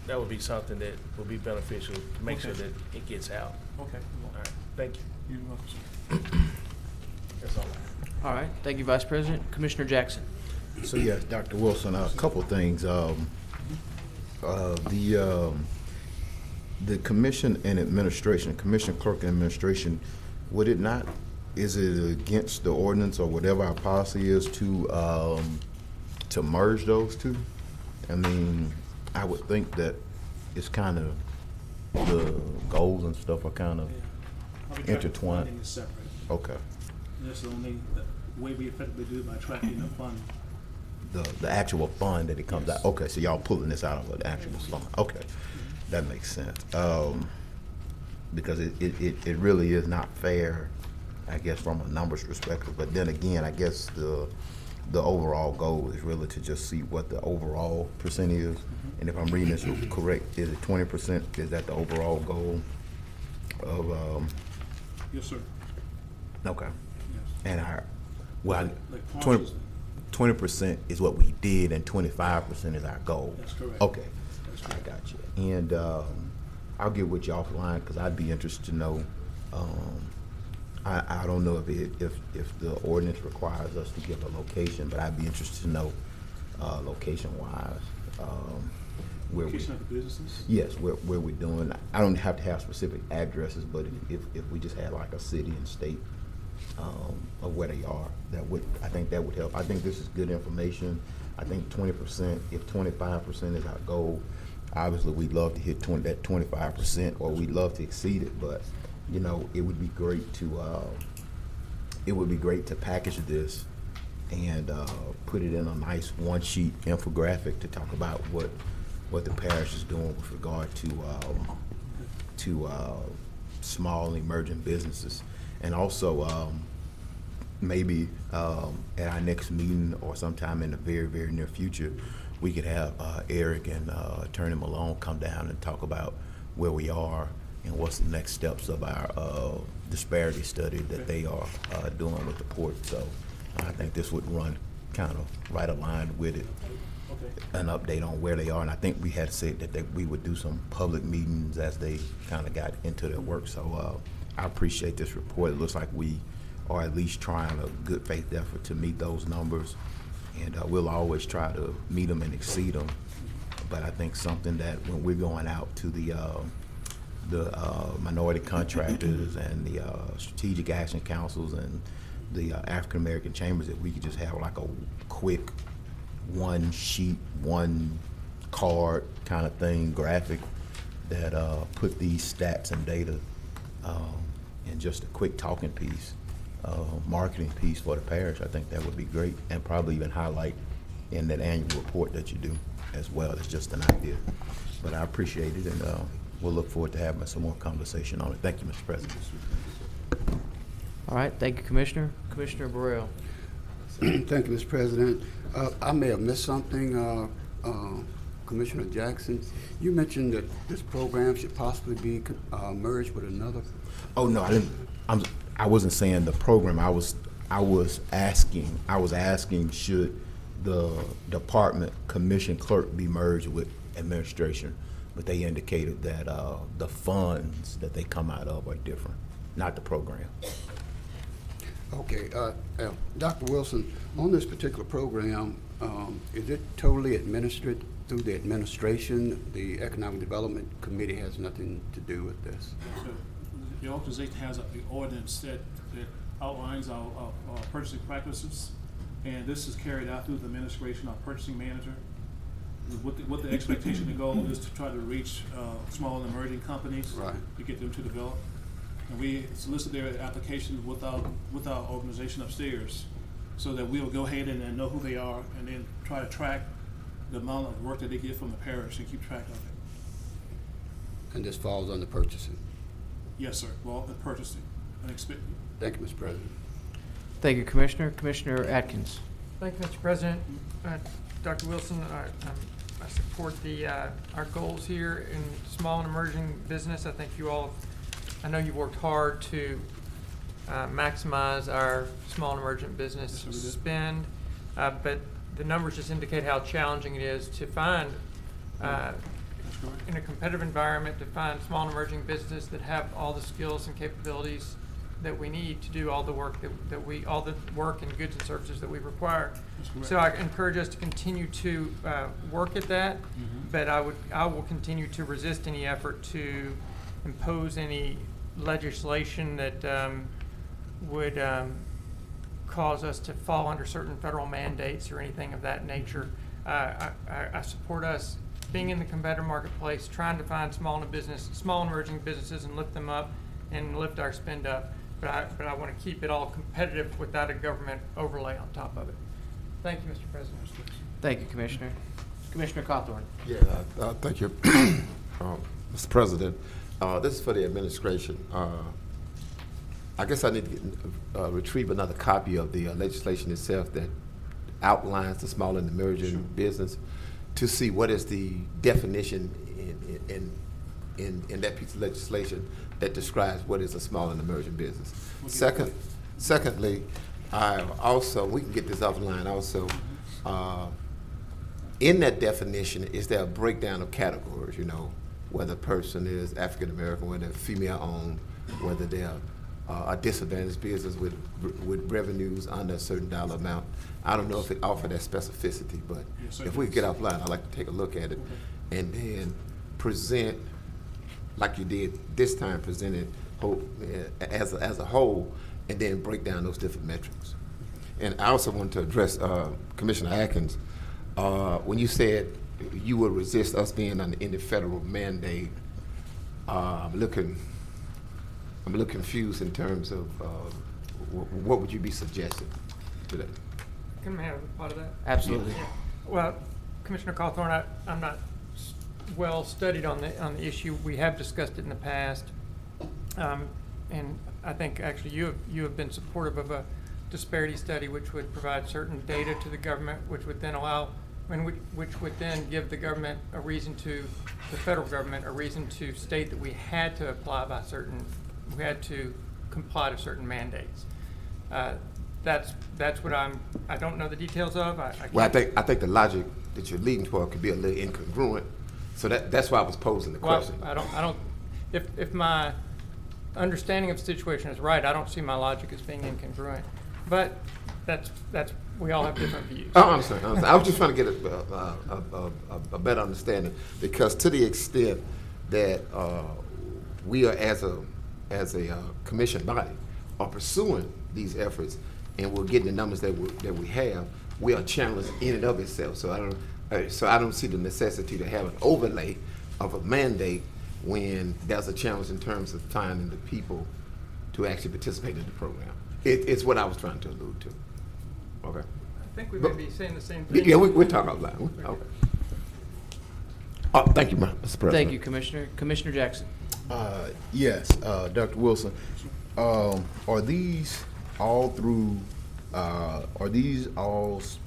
that would be something that would be beneficial to make sure that it gets out. Okay. All right. Thank you. You're welcome, sir. That's all. All right, thank you, Vice President. Commissioner Jackson. So yes, Dr. Wilson, a couple of things. The commission and administration, commission clerk and administration, would it not, is it against the ordinance or whatever our policy is to merge those two? I mean, I would think that it's kind of, the goals and stuff are kind of intertwined. Funding is separate. Okay. That's the only way we effectively do it, by tracking the fund. The actual fund that it comes out. Okay, so y'all pulling this out of the actual fund. Okay, that makes sense. Because it really is not fair, I guess, from a numbers perspective. But then again, I guess the overall goal is really to just see what the overall percent is. And if I'm reading this correct, is it 20%? Is that the overall goal of? Yes, sir. Okay. Yes. And Like 20% is what we did, and 25% is our goal. That's correct. Okay, That's correct. I got you. And I'll get with you offline, because I'd be interested to know. I don't know if the ordinance requires us to give a location, but I'd be interested to know location-wise where we. Location of the businesses? Yes, where we're doing. I don't have to have specific addresses, but if we just had like a city and state of where they are, I think that would help. I think this is good information. I think 20%, if 25% is our goal, obviously we'd love to hit that 25%, or we'd love to exceed it. But you know, it would be great to package this and put it in a nice one-sheet infographic to talk about what the parish is doing with regard to small and emerging businesses. And also, maybe at our next meeting or sometime in the very, very near future, we could have Eric and Attorney Malone come down and talk about where we are and what's the next steps of our disparity study that they are doing with the port. So I think this would run kind of right aligned with it. Okay. An update on where they are. And I think we had said that we would do some public meetings as they kind of got into their work. So I appreciate this report. It looks like we are at least trying a good faith effort to meet those numbers. And we'll always try to meet them and exceed them. But I think something that when we're going out to the minority contractors and the strategic action councils and the African American chambers, if we could just have like a quick one sheet, one card kind of thing, graphic that put these stats and data in just a quick talking piece, marketing piece for the parish. I think that would be great, and probably even highlight in that annual report that you do as well. It's just an idea, but I appreciate it, and we'll look forward to having some more conversation on it. Thank you, Mr. President. All right, thank you, Commissioner. Commissioner Burrell. Thank you, Mr. President. I may have missed something, Commissioner Jackson. You mentioned that this program should possibly be merged with another. Oh no, I didn't. I wasn't saying the program. I was asking should the department commission clerk be merged with administration, but they indicated that the funds that they come out of are different, not the program. Okay, Dr. Wilson, on this particular program, is it totally administered through the administration? The Economic Development Committee has nothing to do with this? So the organization has an ordinance that outlines our purchasing practices, and this is carried out through the administration, our purchasing manager. With the expectation, the goal is to try to reach small and emerging companies, Right. to get them to develop. And we solicit their applications with our organization upstairs, so that we'll go ahead and know who they are, and then try to track the amount of work that they get from the parish and keep track of it. And this falls under purchasing? Yes, sir. Well, the purchasing. Thank you, Mr. President. Thank you, Commissioner. Commissioner Atkins. Thank you, Mr. President. Dr. Wilson, I support our goals here in small and emerging business. I think I know you've worked hard to maximize our small and emergent business spend, but the numbers just indicate how challenging it is to find, in a competitive environment, to find small and emerging businesses that have all the skills and capabilities that we need to do all the work all the work and goods and services that we require. So I encourage us to continue to work at that, but I will continue to resist any effort to impose any legislation that would cause us to fall under certain federal mandates or anything of that nature. I support us being in the competitive marketplace, trying to find small and emerging businesses and lift them up and lift our spend up. But I want to keep it all competitive without a government overlay on top of it. Thank you, Mr. President. Thank you, Commissioner. Commissioner Cawthorn. Yeah, thank you, Mr. President. This is for the administration. I guess I need to retrieve another copy of the legislation itself that outlines the small and emerging business to see what is the definition in that piece of legislation that describes what is a small and emerging business. Secondly, we can get this offline also, in that definition, is there a breakdown of categories, whether a person is African American, whether they're female owned, whether they're a disadvantaged business with revenues under a certain dollar amount. I don't know if it offered that specificity, but if we get offline, I'd like to take a look at it and then present, like you did this time, present it as a whole, and then break down those different metrics. And I also want to address Commissioner Atkins. When you said you would resist us being under any federal mandate, I'm a little confused in terms of what would you be suggesting to that? Can I have a part of that? Absolutely. Yeah. Well, Commissioner Cawthorn, I'm not well studied on the issue. We have discussed it in the past, and I think actually you have been supportive of a disparity study, which would provide certain data to the government, which would then which would then give the government the federal government a reason to state that we had to comply to certain mandates. That's what I don't know the details of. I think the logic that you're leading toward could be a little incongruent. So that's why I was posing the question. I don't. If my understanding of the situation is right, I don't see my logic as being incongruent. But that's we all have different views. I understand. I was just trying to get a better understanding, because to the extent that we are as a commission body are pursuing these efforts, and we're getting the numbers that we have, we are challenged in and of itself. So I don't see the necessity to have an overlay of a mandate when there's a challenge in terms of finding the people to actually participate in the program. It's what I was trying to allude to. Okay. I think we may be saying the same thing. Yeah, we'll talk out loud. Okay. Oh, thank you, Mr. President. Thank you, Commissioner. Commissioner Jackson. Yes, Dr. Wilson. Are these all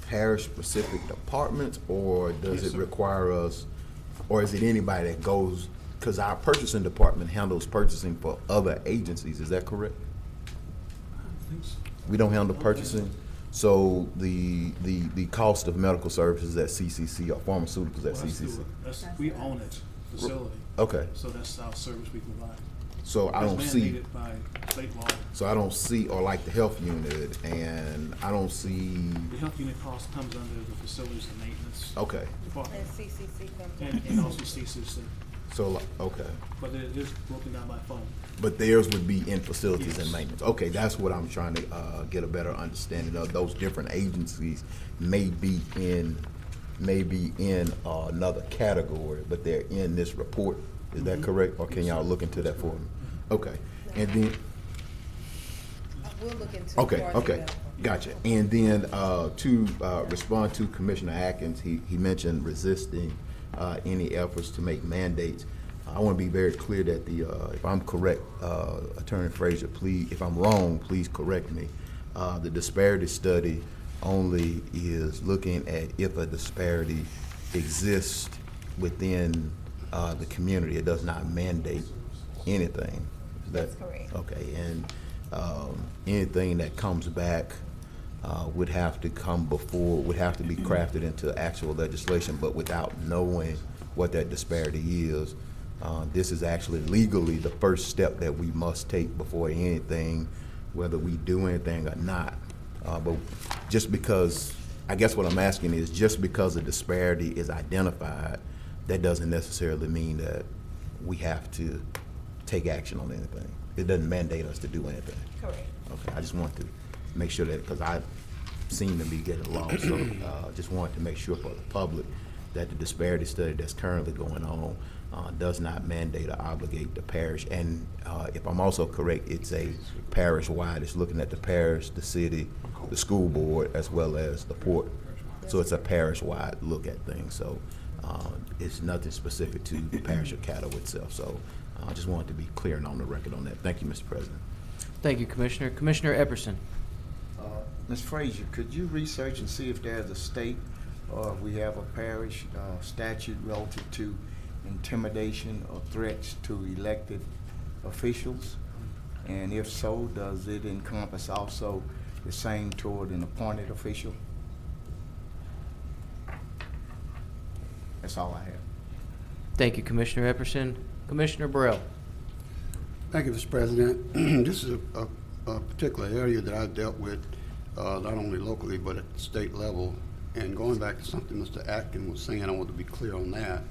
parish-specific departments, or does it require us, or is it anybody that goes, because our purchasing department handles purchasing for other agencies, is that correct? I think so. We don't handle purchasing? So the cost of medical services at CCC or pharmaceuticals at CCC? We own it, facility. Okay. So that's our service we provide. So I don't It's see, mandated by state law. so I don't see, or like the health unit, and I don't see, The health unit cost comes under the facilities and maintenance. okay. department. And CCC comes And also CCC, So, okay. but it is broken down by phone. But theirs would be in facilities and Yes. maintenance. Okay, that's what I'm trying to get a better understanding of. Those different agencies may be in another category, but they're in this report. Is that correct? Or can y'all look into that for me? Okay, and then, We'll look into. okay, gotcha. And then to respond to Commissioner Atkins, he mentioned resisting any efforts to make mandates. I want to be very clear that if I'm correct, Attorney Frazier, please, if I'm wrong, please correct me. The disparity study only is looking at if a disparity exists within the community. It does not mandate anything. That's correct. Okay, and anything that comes back would have to be crafted into actual legislation, but without knowing what that disparity is. This is actually legally the first step that we must take before anything, whether we do anything or not. But just because, I guess what I'm asking is, just because a disparity is identified, that doesn't necessarily mean that we have to take action on anything. It doesn't mandate us to do anything. Correct. Okay, I just want to make sure that, because I seem to be getting lost, so just wanted to make sure for the public that the disparity study that's currently going on does not mandate or obligate the parish. And if I'm also correct, it's a parish-wide. It's looking at the parish, the city, the school board, as well as the port. So it's a parish-wide look at things. So it's nothing specific to the parish of Caddo itself. So I just wanted to be clear and on the record on that. Thank you, Mr. President. Thank you, Commissioner. Commissioner Epperson. Ms. Frazier, could you research and see if there's a state or if we have a parish statute relative to intimidation or threats to elected officials? And if so, does it encompass also the same toward an appointed official? That's all I have. Thank you, Commissioner Epperson. Commissioner Burrell. Thank you, Mr. President. This is a particular area that I've dealt with not only locally but at the state level. And going back to something Mr. Atkins was saying, I want to be clear on that.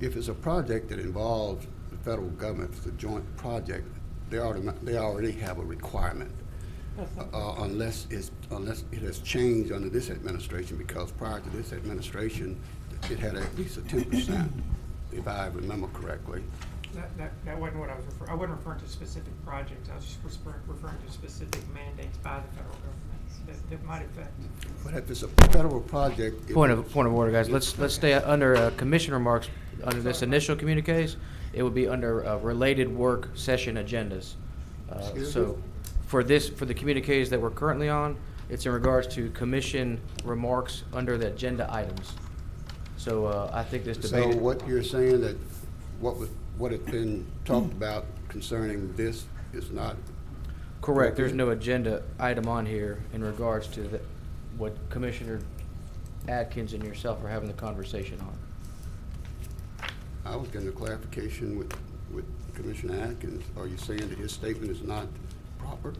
If it's a project that involves the federal government, if it's a joint project, they already have a requirement. Unless it has changed under this administration, because prior to this administration, it had at least a 10%, if I remember correctly. That wasn't what I was referring. I wasn't referring to specific projects. I was just referring to specific mandates by the federal government that might affect. But if it's a federal project, Point of order, guys. Let's stay under commissioner remarks under this initial communiques. It would be under related work session agendas. So for the communiques that we're currently on, it's in regards to commission remarks under the agenda items. So I think this debate. So what you're saying that what had been talked about concerning this is not Correct. There's no agenda item on here in regards to what Commissioner Atkins and yourself are having the conversation on. I was getting a clarification with Commissioner Atkins. Are you saying that his statement is not proper?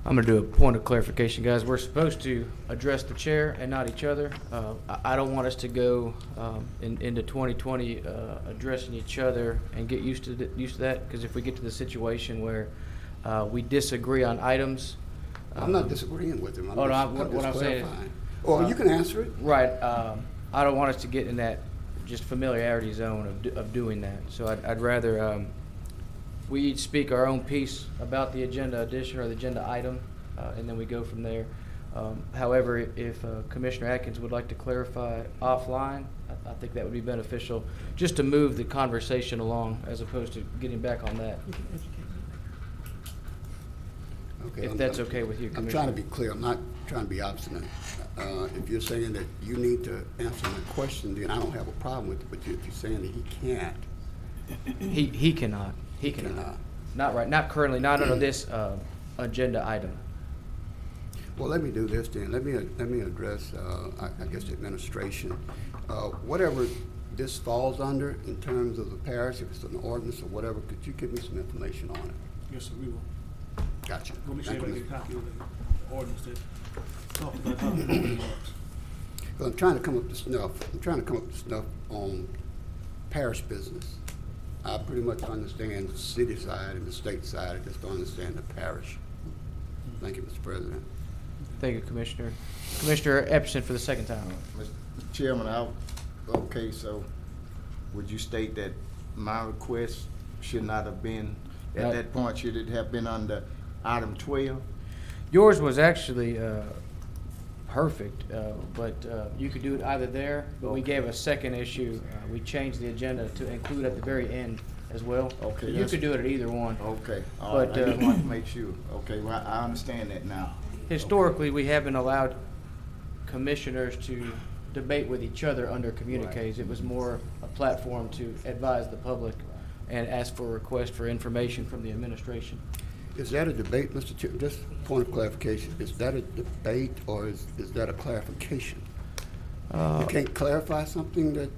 I'm going to do a point of clarification, guys. We're supposed to address the chair and not each other. I don't want us to go into 2020 addressing each other and get used to that, because if we get to the situation where we disagree on items. I'm not disagreeing with him. What I'm saying is. Well, you can answer it. Right. I don't want us to get in that just familiarity zone of doing that. So I'd rather we each speak our own piece about the agenda addition or the agenda item, and then we go from there. However, if Commissioner Atkins would like to clarify offline, I think that would be beneficial, just to move the conversation along as opposed to getting back on that. Okay, if that's okay with you, Commissioner. I'm trying to be clear. I'm not trying to be obstinate. If you're saying that you need to answer my question, then I don't have a problem with it. But if you're saying that he can't. He cannot. He cannot. Not right. Not currently. Not under this agenda item. Well, let me do this then. Let me address, I guess, the administration. Whatever this falls under in terms of the parish, if it's an ordinance or whatever? Could you give me some information on it? Yes, sir, we will. Gotcha. We'll make sure Thank you, everybody Mr. get a copy of the ordinance that talks about how the ordinance works. Well, I'm trying to come up to snuff. I'm trying to come up to snuff on parish business. I pretty much understand the city side and the state side. I just don't understand the parish. Thank you, Mr. President. Thank you, Commissioner. Commissioner Epperson for the second time. Mr. Chairman, okay, so would you state that my request should not have been, at that point, should it have been under item 12? Yours was actually perfect, but you could do it either there, but we gave a second issue. We changed the agenda to include at the very end as well. Okay. So you could do it at either one. Okay, all right, But, I just wanted to make sure. Okay, well, I understand that now. Historically, we haven't allowed commissioners to debate with each other under communiques. It was more a platform to advise the public and ask for requests for information from the administration. Is that a debate, Mr. Chair? Just a point of clarification. Is that a debate or is that a clarification? You can't clarify something that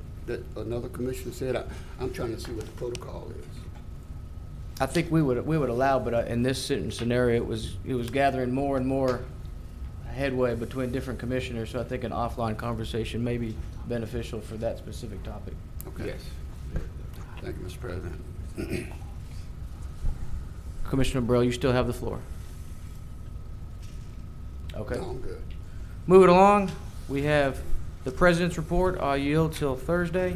another commissioner said? I'm trying to see what the protocol is. I think we would allow, but in this scenario, it was gathering more and more headway between different commissioners. So I think an offline conversation may be beneficial for that specific topic. Okay. Yes. Thank you, Mr. President. Commissioner Burrell, you still have the floor. Okay. No, I'm good. Moving along, we have the president's report. I'll yield till Thursday.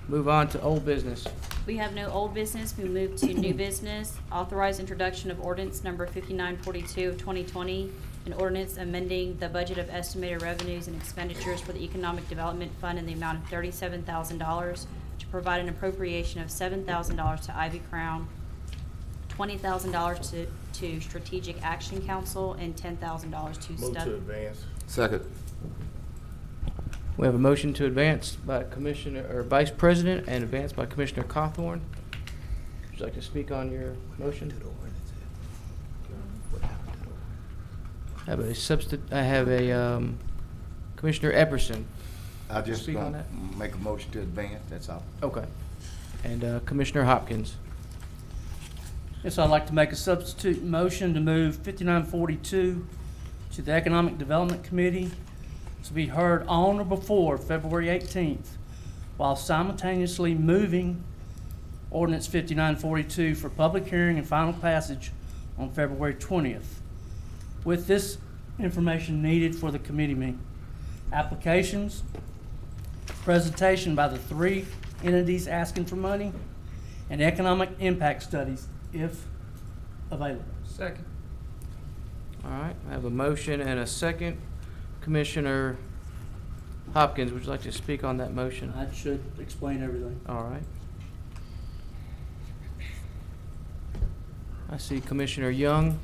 Move on to old business. We have no old business. We move to new business. Authorized introduction of ordinance number 5942 of 2020, an ordinance amending the budget of estimated revenues and expenditures for the Economic Development Fund in the amount of $37,000 to provide an appropriation of $7,000 to Ivy Crown, $20,000 to Strategic Action Council, and $10,000 to Move to advance. Second. We have a motion to advance by Commissioner or Vice President and advance by Commissioner Cawthorn. Would you like to speak on your motion? I have a Commissioner Epperson. I just Speak on that? make a motion to advance, that's all. Okay. And Commissioner Hopkins. Yes, I'd like to make a substitute motion to move 5942 to the Economic Development Committee to be heard on or before February 18th, while simultaneously moving ordinance 5942 for public hearing and final passage on February 20th. With this information needed for the committee meeting: applications, presentation by the three entities asking for money, and economic impact studies, if available. Second. All right, I have a motion and a second. Commissioner Hopkins, would you like to speak on that motion? That should explain everything. All right. I see Commissioner Young.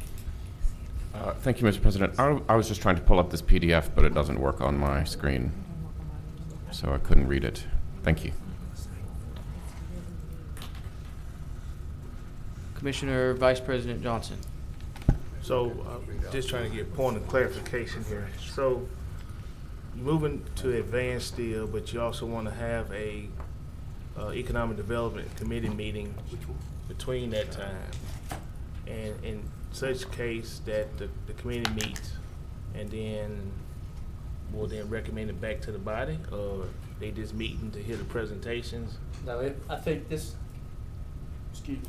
Thank you, Mr. President. I was just trying to pull up this PDF, but it doesn't work on my screen, so I couldn't read it. Thank you. Commissioner Vice President Johnson. So, just trying to get a point of clarification here. So, you're moving to advance still, but you also want to have a economic development committee meeting between that time. And in such case that the committee meets and then will then recommend it back to the body, or they just meeting to hear the presentations? No, I think this, excuse me.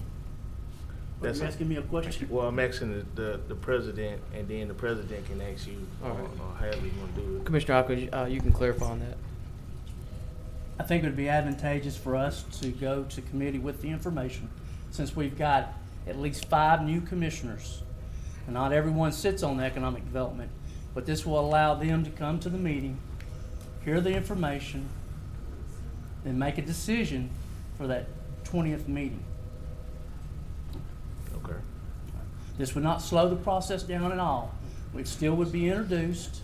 Are you asking me a question? Well, I'm asking the president, and then the president can ask you, All right. or however you want to do it. Commissioner Hopkins, you can clarify on that. I think it would be advantageous for us to go to committee with the information, since we've got at least 5 new commissioners. And not everyone sits on economic development, but this will allow them to come to the meeting, hear the information, and make a decision for that 20th meeting. Okay. This would not slow the process down at all. It still would be introduced,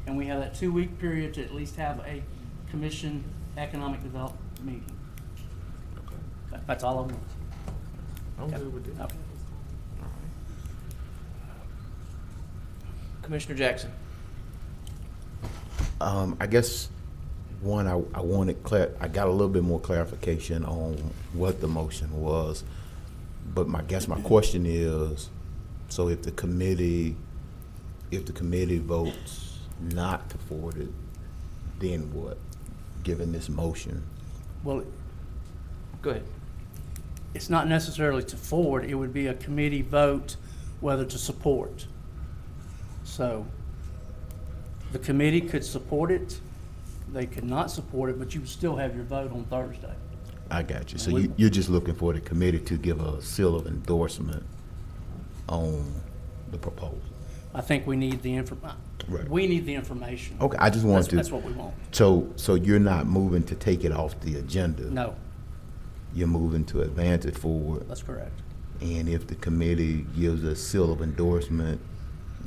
and we have that 2-week period to at least have a commission economic development meeting. Okay. That's all I want. I'm good with it. Okay. Commissioner Jackson. I guess one, I wanted I got a little bit more clarification on what the motion was, but my question is, so if the committee votes not to forward it, then what, given this motion? Well, Go ahead. it's not necessarily to forward, it would be a committee vote whether to support. So the committee could support it, they could not support it, but you would still have your vote on Thursday. I got you. So you're just looking for the committee to give a seal of endorsement on the proposal? I think we need the Right. we need the information. Okay, I just wanted to. That's what we want. So you're not moving to take it off the agenda? No, You're moving to advance it forward? that's correct. And if the committee gives a seal of endorsement,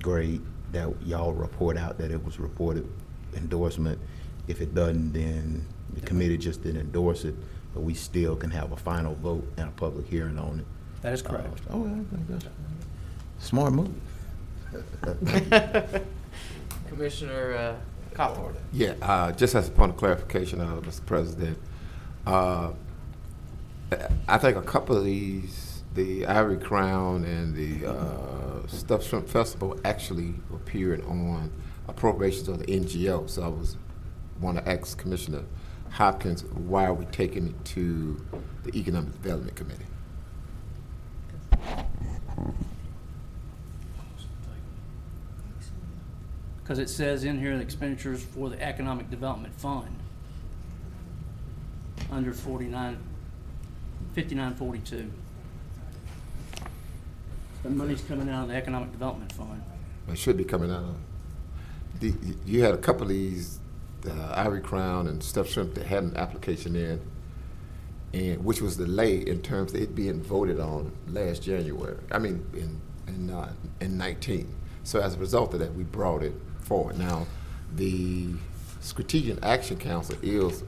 great, that y'all report out that it was reported endorsement. If it doesn't, then the committee just didn't endorse it, but we still can have a final vote and a public hearing on it. That is correct. Oh, I think that's a smart move. Commissioner Coppola. Yeah, just as a point of clarification, Mr. President, I think a couple of these, the Ivory Crown and the Stuffed Shrimp Festival actually appeared on appropriations of the NGO. So I want to ask Commissioner Hopkins, why are we taking it to the Economic Development Committee? Because it says in here the expenditures for the Economic Development Fund under 5942. The money's coming out of the Economic Development Fund. It should be coming out of. You had a couple of these, Ivory Crown and Stuffed Shrimp, that had an application in, and which was delayed in terms of it being voted on last January. I mean, in 19. So as a result of that, we brought it forward. Now, the Strategic Action Council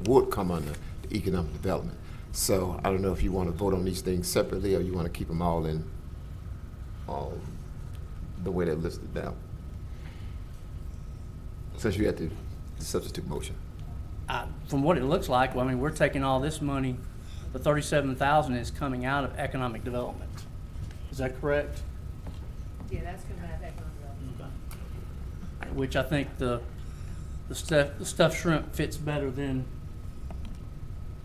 would come under the Economic Development. So I don't know if you want to vote on these things separately or you want to keep them all in the way they're listed down. Since you had the substitute motion. From what it looks like, well, I mean, we're taking all this money, the $37,000 is coming out of economic development. Is that correct? Yeah, that's coming out of economic development. Which I think the stuffed shrimp fits better than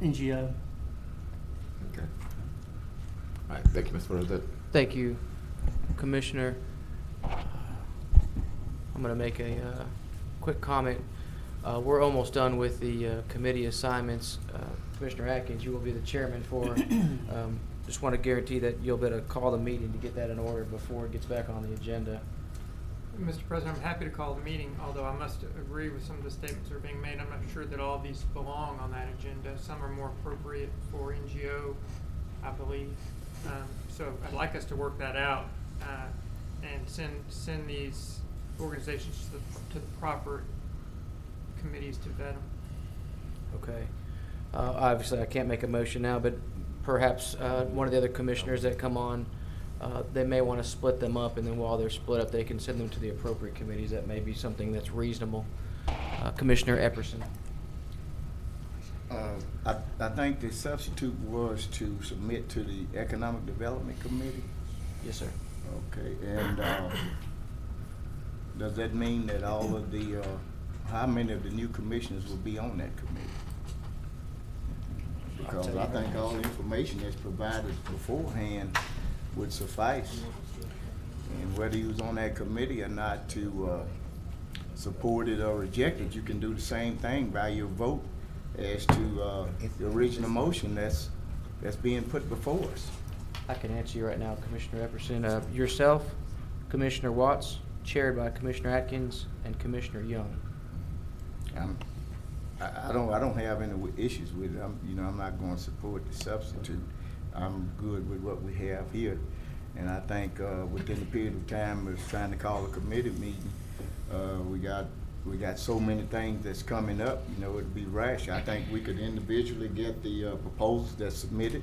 NGO. Okay. All right, thank you, Mr. President. Thank you, Commissioner. I'm going to make a quick comment. We're almost done with the committee assignments. Commissioner Atkins, you will be the chairman for. Just want to guarantee that you'll be able to call the meeting to get that in order before it gets back on the agenda. Mr. President, I'm happy to call the meeting, although I must agree with some of the statements that are being made. I'm not sure that all of these belong on that agenda. Some are more appropriate for NGO, I believe. So I'd like us to work that out and send these organizations to the proper committees to vet them. Okay. Obviously, I can't make a motion now, but perhaps one of the other commissioners that come on, they may want to split them up, and then while they're split up, they can send them to the appropriate committees. That may be something that's reasonable. Commissioner Epperson. I think the substitute was to submit to the Economic Development Committee. Yes, sir. Okay, and does that mean that all of the, how many of the new commissioners will be on that committee? Because I think all the information that's provided beforehand would suffice. And whether you was on that committee or not to support it or reject it, you can do the same thing by your vote as to the original motion that's being put before us. I can answer you right now, Commissioner Epperson. Yourself, Commissioner Watts, chaired by Commissioner Atkins and Commissioner Young. I don't have any issues with it. I'm not going to support the substitute. I'm good with what we have here, and I think within the period of time of trying to call a committee meeting, we got so many things that's coming up. It'd be rash. I think we could individually get the proposals that's submitted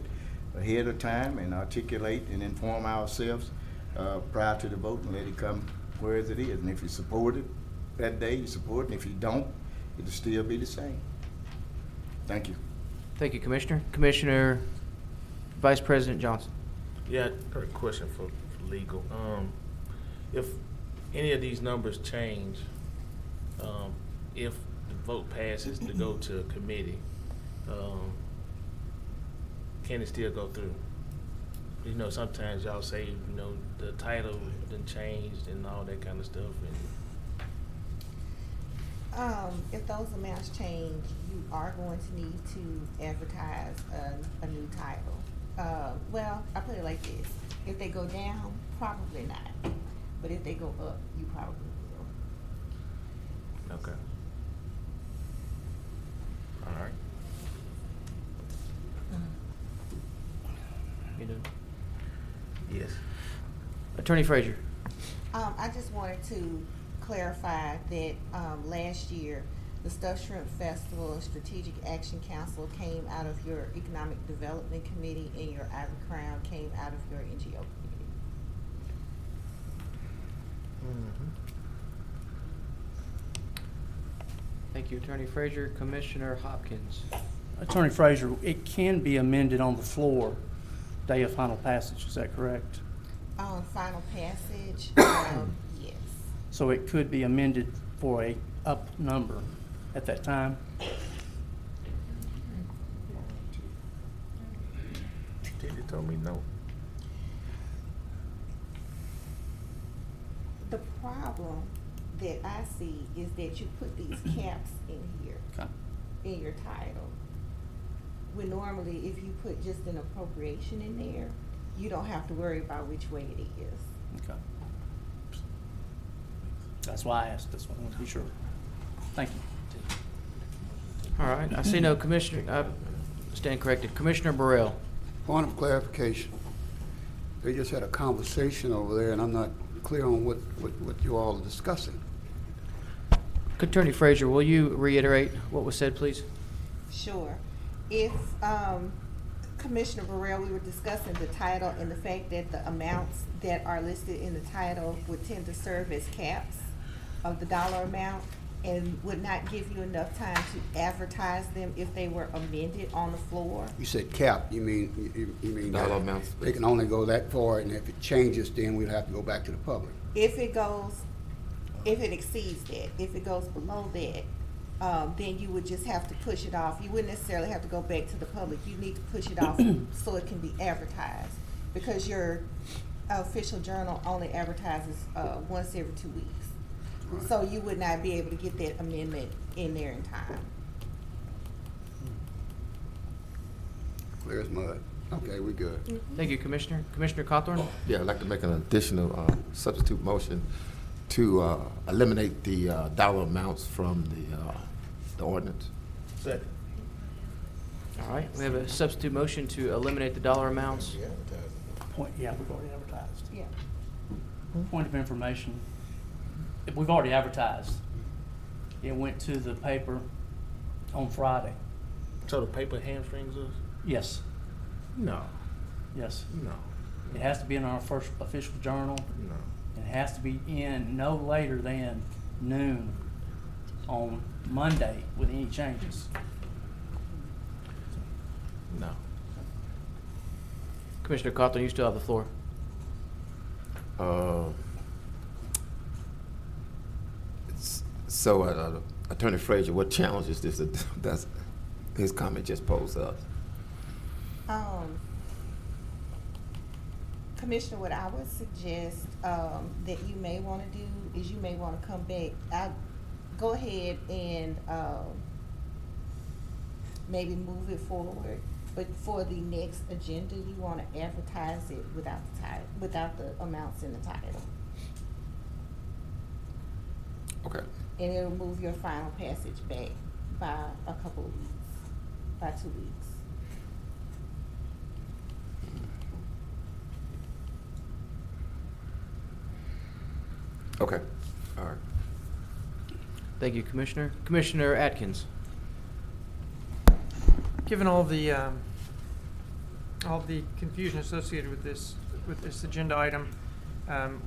ahead of time and articulate and inform ourselves prior to the vote and let it come whereas it is. And if you support it that day, you support it. And if you don't, it'll still be the same. Thank you. Thank you, Commissioner. Commissioner Vice President Johnson. Yeah, got a question for legal. If any of these numbers change, if the vote passes to go to a committee, can it still go through? You know, sometimes y'all say, you know, the title done changed and all that kind of stuff. If those amounts change, you are going to need to advertise a new title. Well, I put it like this. If they go down, probably not. But if they go up, you probably will. Okay. All right. You know. Yes. Attorney Frazier. I just wanted to clarify that last year, the Stuffed Shrimp Festival and Strategic Action Council came out of your Economic Development Committee, and your Ivy Crown came out of your NGO committee. Thank you, Attorney Frazier. Commissioner Hopkins. Attorney Frazier, it can be amended on the floor, day of final passage, is that correct? On final passage, yes. So it could be amended for a up number at that time? They told me no. The problem that I see is that you put these caps in here, Okay. in your title. When normally, if you put just an appropriation in there, you don't have to worry about which way it is. Okay. That's why I asked this one, I want to be sure. Thank you. All right, I see no commissioner, I stand corrected. Commissioner Burrell. Point of clarification. They just had a conversation over there, and I'm not clear on what you all are discussing. Attorney Frazier, will you reiterate what was said, please? Sure. If, Commissioner Burrell, we were discussing the title and the fact that the amounts that are listed in the title would tend to serve as caps of the dollar amount and would not give you enough time to advertise them if they were amended on the floor. You said cap, you mean Dollar that amounts. they can only go that far, and if it changes, then we'd have to go back to the public. If it exceeds that, if it goes below that, then you would just have to push it off. You wouldn't necessarily have to go back to the public. You need to push it off so it can be advertised, because your official journal only advertises once every 2 weeks. Right. So you would not be able to get that amendment in there in time. Clear as mud. Okay, we good. Thank you, Commissioner. Commissioner Cawthorn? Yeah, I'd like to make an additional substitute motion to eliminate the dollar amounts from the ordinance. Second. All right, we have a substitute motion to eliminate the dollar amounts. Yeah, we've already advertised. Yeah. Point of information, we've already advertised. It went to the paper on Friday. So the paper hamstrings us? Yes, No. yes. No. It has to be in our first official journal. No. It has to be in no later than noon on Monday with any changes. No. Commissioner Cawthorn, you still have the floor. So, Attorney Frazier, what challenges does his comment just pose us? Commissioner, what I would suggest that you may want to do is you may want to come back. Go ahead and maybe move it forward, but for the next agenda, you want to advertise it without the title, without the amounts in the title, Okay. and it'll move your final passage back by a couple of weeks, by 2 weeks. Okay. All right. Thank you, Commissioner. Commissioner Atkins. Given all the confusion associated with this agenda item,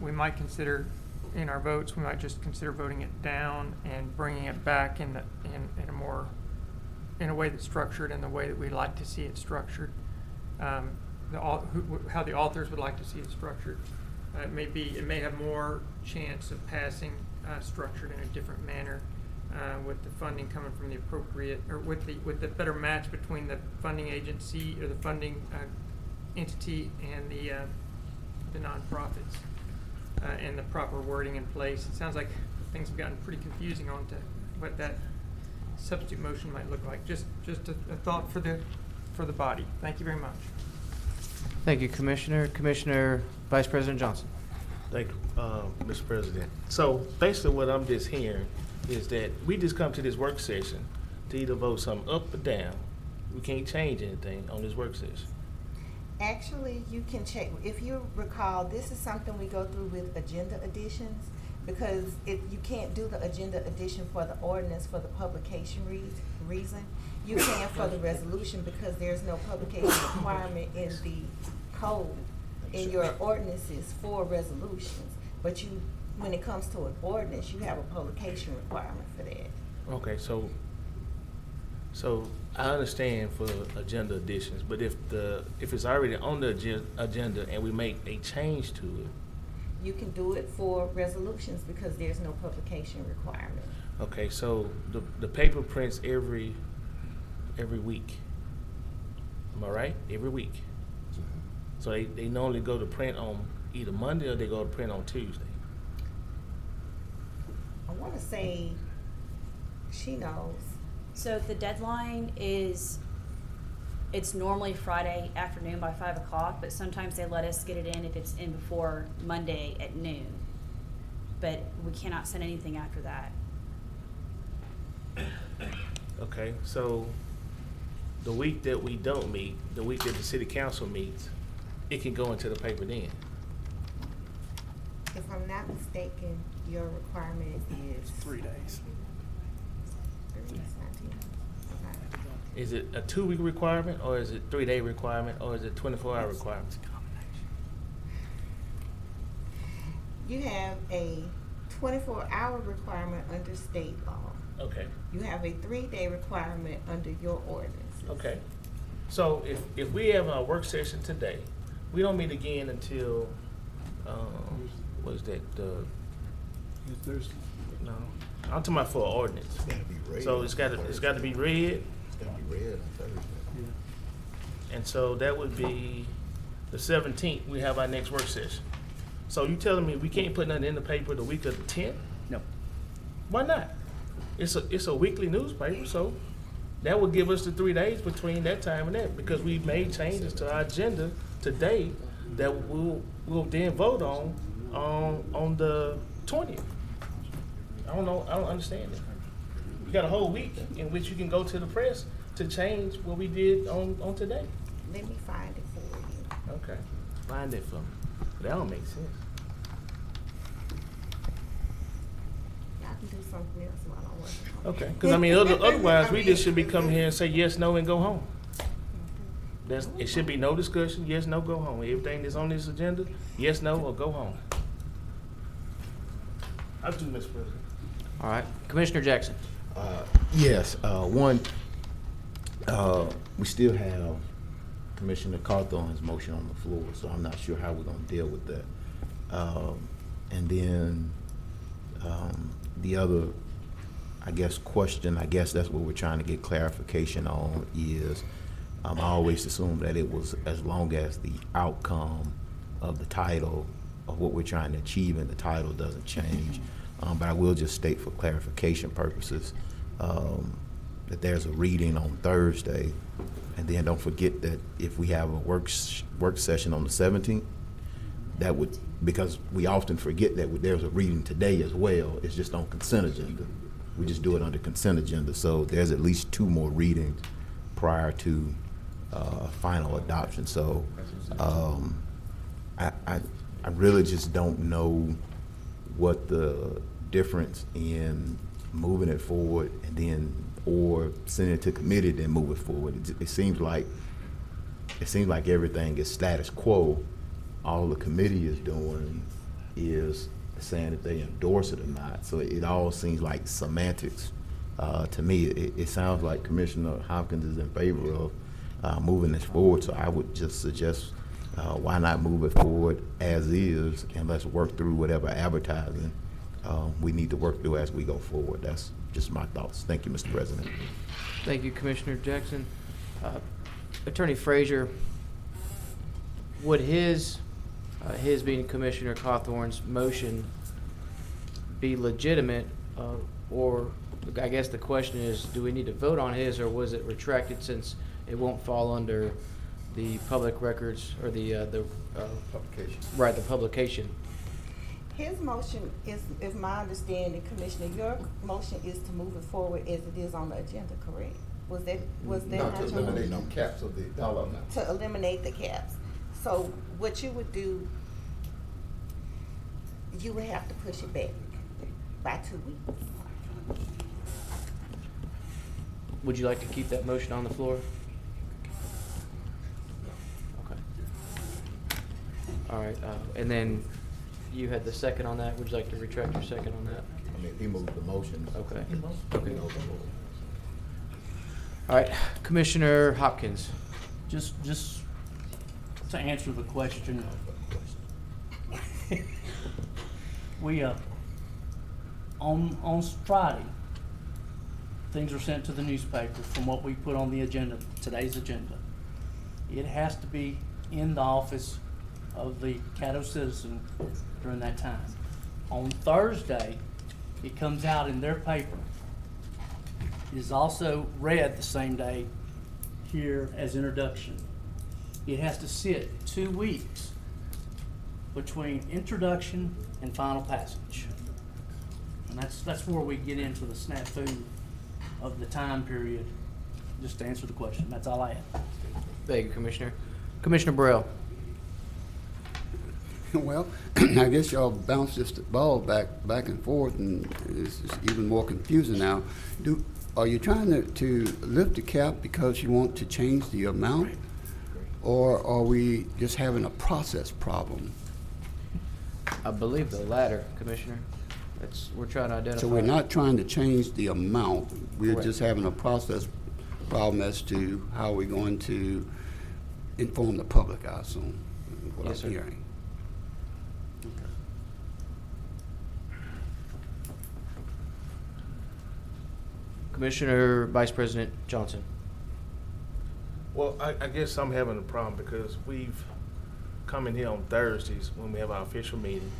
we might consider, in our votes, we might just consider voting it down and bringing it back in a more in a way that's structured in the way that we like to see it structured. How the authors would like to see it structured. It may have more chance of passing structured in a different manner with the funding coming from the appropriate, or with the better match between the funding agency or the funding entity and the nonprofits and the proper wording in place. It sounds like things have gotten pretty confusing on to what that substitute motion might look like. Just a thought for the body. Thank you very much. Thank you, Commissioner. Commissioner Vice President Johnson. Thank you, Mr. President. So basically what I'm just hearing is that we just come to this work session to either vote something up or down. We can't change anything on this work session. Actually, you can check, if you recall, this is something we go through with agenda additions, because you can't do the agenda addition for the ordinance for the publication reason. You can for the resolution, because there's no publication requirement in the code, in your ordinances for resolutions. But when it comes to an ordinance, you have a publication requirement for that. Okay, so I understand for agenda additions, but if it's already on the agenda and we make a change to it. You can do it for resolutions because there's no publication requirement. Okay, so the paper prints every week. Am I right? Every week. So they normally go to print on either Monday or they go to print on Tuesday. I want to say she knows. So the deadline it's normally Friday afternoon by 5 o'clock, but sometimes they let us get it in if it's in before Monday at noon. But we cannot send anything after that. Okay, so the week that we don't meet, the week that the city council meets, it can go into the paper then. If I'm not mistaken, your requirement is 3 days. 3 days, 19. Okay. Is it a 2-week requirement, or is it 3-day requirement, or is it 24-hour requirement? You have a 24-hour requirement under state law. Okay. You have a 3-day requirement under your ordinance. Okay. So if we have a work session today, we don't meet again until, what is that, Thursday. no, I'm talking about for an ordinance. It's gotta be read So on it's got to be read. It's gotta be read on Thursday. And so that would be the 17th, we have our next work session. So you telling me we can't put nothing in the paper the week of the 10th? No. Why not? It's a weekly newspaper, so that would give us the 3 days between that time and that, because we made changes to our agenda today that we'll then vote on the 20th. I don't know, I don't understand it. You got a whole week in which you can go to the press to change what we did on today. Let me find it for you. Okay, find it for me. That don't make sense. I can do something else while I'm working. Okay, because I mean, otherwise we just should be coming here and say yes, no, and go home. It should be no discussion, yes, no, go home. Everything that's on this agenda, yes, no, or go home. I do, Mr. President. All right, Commissioner Jackson. Yes, we still have Commissioner Cawthorn's motion on the floor, so I'm not sure how we're gonna deal with that. And then, the other, I guess, question, I guess that's what we're trying to get clarification on is, I always assumed that it was as long as the outcome of the title of what we're trying to achieve in the title doesn't change. But I will just state for clarification purposes, that there's a reading on Thursday, and then don't forget that if we have a work session on the 17th, that would, because we often forget that there's a reading today as well. It's just on consent agenda. We just do it under consent agenda. So there's at least 2 more readings prior to final adoption. So I really just don't know what the difference in moving it forward and then or sending it to committee then move it forward. It seems like everything is status quo. All the committee is doing is saying if they endorse it or not. So it all seems like semantics To me, it sounds like Commissioner Hopkins is in favor of moving this forward, so I would just suggest why not move it forward as is, and let's work through whatever advertising we need to work through as we go forward. That's just my thoughts. Thank you, Mr. President. Thank you, Commissioner Jackson. Attorney Frazier, would his being Commissioner Cawthorn's motion be legitimate, or I guess the question is, do we need to vote on his, or was it retracted since it won't fall under the public records or the Publication. right, the publication? His motion is my understanding, Commissioner, your motion is to move it forward as it is on the agenda, correct? Was that Not to not your eliminate motion? no caps of the dollar amount. To eliminate the caps. So what you would do, you would have to push it back by 2 weeks. Would you like to keep that motion on the floor? Okay. All right, and then you had the second on that. Would you like to retract your second on that? I mean, he moved the motion. Okay. Okay. All right, Commissioner Hopkins. Just to answer the question, we, on Friday, things are sent to the newspaper from what we put on the agenda, today's agenda. It has to be in the office of the Caddo citizen during that time. On Thursday, it comes out in their paper. It is also read the same day here as introduction. It has to sit 2 weeks between introduction and final passage. And that's where we get into the snafu of the time period, just to answer the question. That's all I have. Thank you, Commissioner. Commissioner Burrell. Well, I guess y'all bounce this ball back and forth, and it's even more confusing now. Are you trying to lift the cap because you want to change the amount, or are we just having a process problem? I believe the latter, Commissioner. We're trying to identify. So we're not trying to change the amount. We're Correct. just having a process problem as to how we're going to inform the public, I assume, is what Yes, I'm sir. hearing. Commissioner Vice President Johnson. Well, I guess I'm having a problem because we've come in here on Thursdays when we have our official meeting,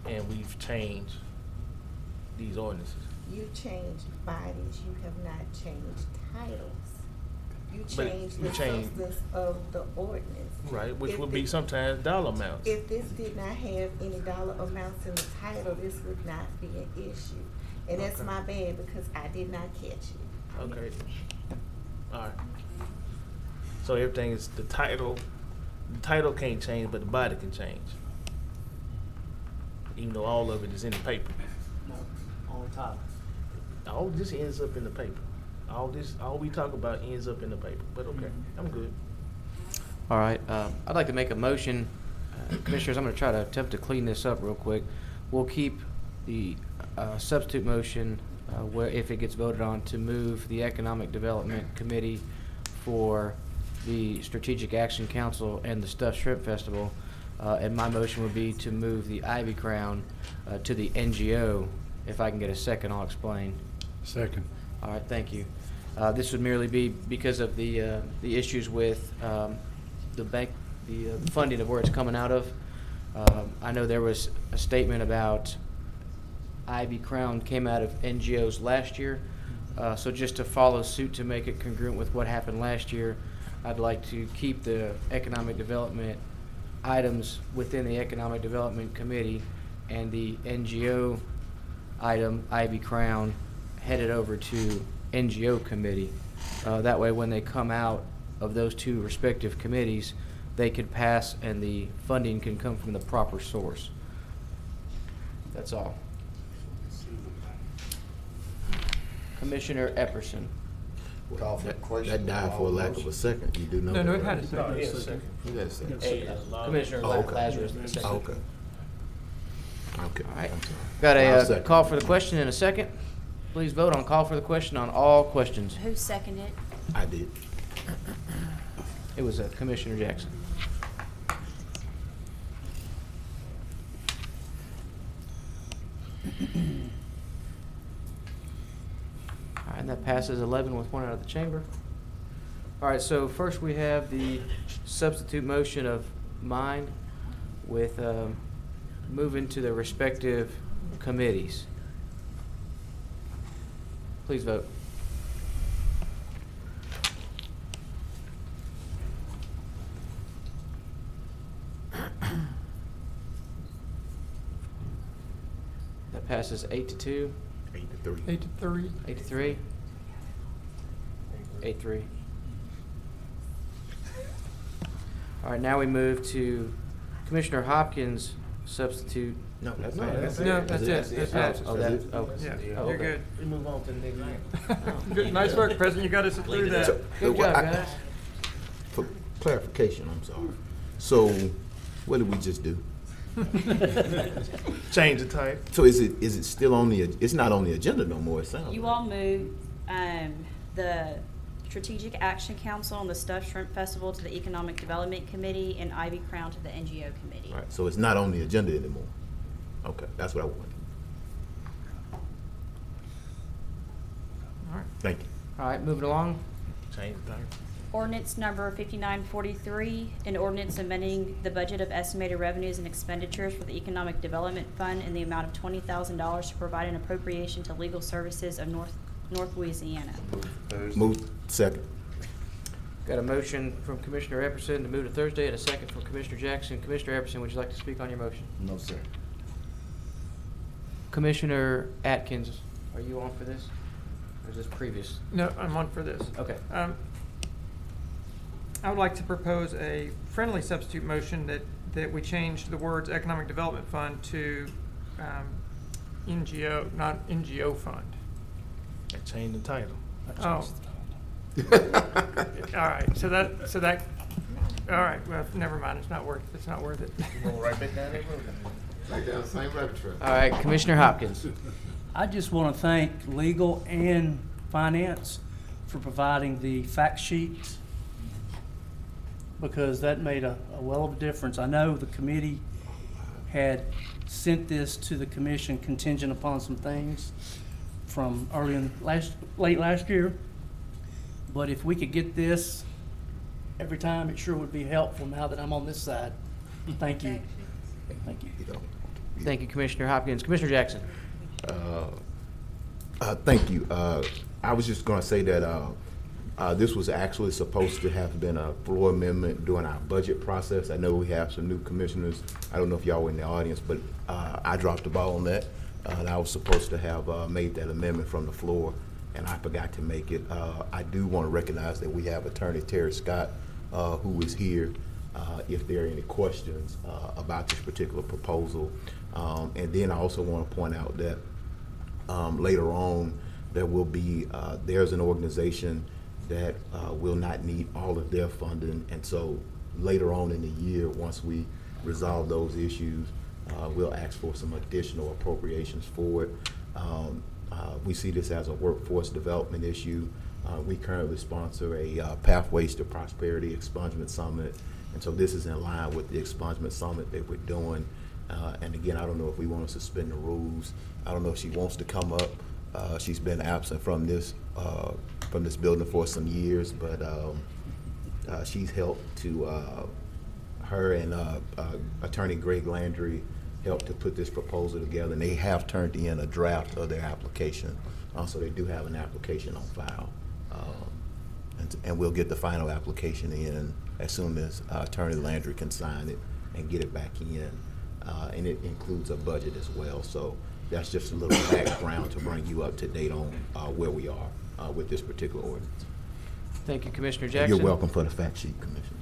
and we've changed these ordinances. You changed bodies, you have not changed titles. You But changed you the changed- substance of the ordinance. Right, which If would be it- sometimes dollar amounts. If this did not have any dollar amounts in the title, this would not be an issue. And that's Okay. my bad because I did not catch it. Okay. All right. So everything is the title can't change, but the body can change. Even though all of it is in the paper. No, on top. All this ends up in the paper. All we talk about ends up in the paper, but okay, I'm good. All right, I'd like to make a motion. Commissioners, I'm going to try to attempt to clean this up real quick. We'll keep the substitute motion where if it gets voted on to move the Economic Development Committee for the Strategic Action Council and the Stuffed Shrimp Festival. And my motion would be to move the Ivy Crown to the NGO. If I can get a second, I'll explain. Second. All right, thank you. This would merely be because of the issues with the bank, the funding of where it's coming out of. I know there was a statement about Ivy Crown came out of NGOs last year. So just to follow suit to make it congruent with what happened last year, I'd like to keep the economic development items within the Economic Development Committee and the NGO item, Ivy Crown, headed over to NGO committee. That way when they come out of those two respective committees, they could pass and the funding can come from the proper source. That's all. Commissioner Epperson. Call for the question. That died for lack of a second. You do know. No, that, it had a right? second. No, he had a second. You had a second. Commissioner Oh, okay. Lazarus, the second. Okay. Okay. All right. I'm sorry. Got I'll a second. call for the question in a second. Please vote on call for the question on all questions. Who seconded? I did. It was Commissioner Jackson. All right, and that passes 11 with one out of the chamber. All right, so first we have the substitute motion of mine with moving to the respective committees. Please vote. That passes 8-2. 8-3. 8-3. 8-3. 8-3. All right, now we move to Commissioner Hopkins' substitute. No, that's No, it. that's it. That's it. Oh, that, oh. Yeah, Oh, you're okay. good. We move on to the next item. Good, nice work, President. You got us through that. Good job, guys. For clarification, I'm sorry. So, what did we just do? Change the type. So is it still on the, it's not on the agenda no more, it sounds You like. all moved the Strategic Action Council and the Stuffed Shrimp Festival to the Economic Development Committee and Ivy Crown to the NGO Committee. Right, so it's not on the agenda anymore. Okay, that's what I wanted. All right. Thank you. All right, moving along. Change the type. Ordinance number 5943, an ordinance amending the budget of estimated revenues and expenditures for the Economic Development Fund in the amount of $20,000 to provide an appropriation to legal services of North Louisiana. Move second. Got a motion from Commissioner Epperson to move to Thursday and a second from Commissioner Jackson. Commissioner Epperson, would you like to speak on your motion? No, sir. Commissioner Atkins, are you on for this? Or is this previous? No, I'm on for this. Okay. I would like to propose a friendly substitute motion that we change the words Economic Development Fund to NGO, not NGO Fund. Change the title. Oh. All right, so that, all right, well, never mind, it's not worth it. Go right back down that road. Right down the same rabbit trail. All right, Commissioner Hopkins. I just want to thank legal and finance for providing the fact sheets, because that made a well of a difference. I know the committee had sent this to the commission contingent upon some things from late last year. But if we could get this every time, it sure would be helpful now that I'm on this side. Thank you. Thank you. Thank you, Commissioner Hopkins. Commissioner Jackson. Thank you. I was just going to say that this was actually supposed to have been a floor amendment during our budget process. I know we have some new commissioners. I don't know if y'all were in the audience, but I dropped the ball on that. And I was supposed to have made that amendment from the floor, and I forgot to make it. I do want to recognize that we have Attorney Terry Scott, who is here, if there are any questions about this particular proposal. And then I also want to point out that later on, there will be, there's an organization that will not need all of their funding. And so later on in the year, once we resolve those issues, we'll ask for some additional appropriations for it. We see this as a workforce development issue. We currently sponsor a Pathways to Prosperity Expungement Summit. And so this is in line with the Expungement Summit that we're doing. And again, I don't know if we want to suspend the rules. I don't know if she wants to come up. She's been absent from this building for some years, but she's helped to, her and Attorney Greg Landry helped to put this proposal together, and they have turned in a draft of their application. So they do have an application on file. And we'll get the final application in as soon as Attorney Landry can sign it and get it back in. And it includes a budget as well. So that's just a little background to bring you up to date on where we are with this particular ordinance. Thank you, Commissioner Jackson. You're welcome for the fact sheet, Commissioner.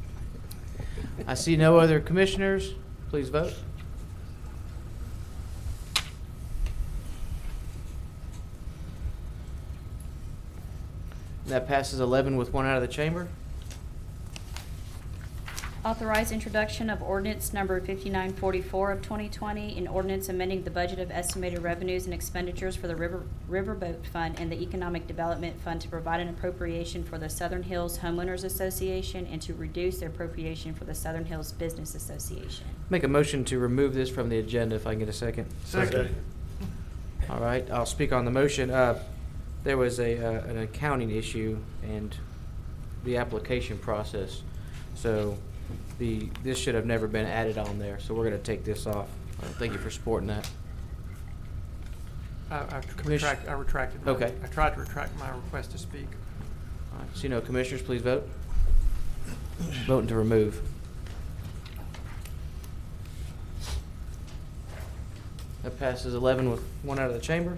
I see no other commissioners. Please vote. That passes 11 with one out of the chamber. Authorize introduction of ordinance number 5944 of 2020, an ordinance amending the budget of estimated revenues and expenditures for the Riverboat Fund and the Economic Development Fund to provide an appropriation for the Southern Hills Homeowners Association and to reduce the appropriation for the Southern Hills Business Association. Make a motion to remove this from the agenda if I can get a second. Second. All right, I'll speak on the motion. There was an accounting issue and the application process. So this should have never been added on there, so we're going to take this off. Thank you for supporting that. I Commission- retracted. Okay. I tried to retract my request to speak. All right, so commissioners, please vote. Voting to remove. That passes 11 with one out of the chamber.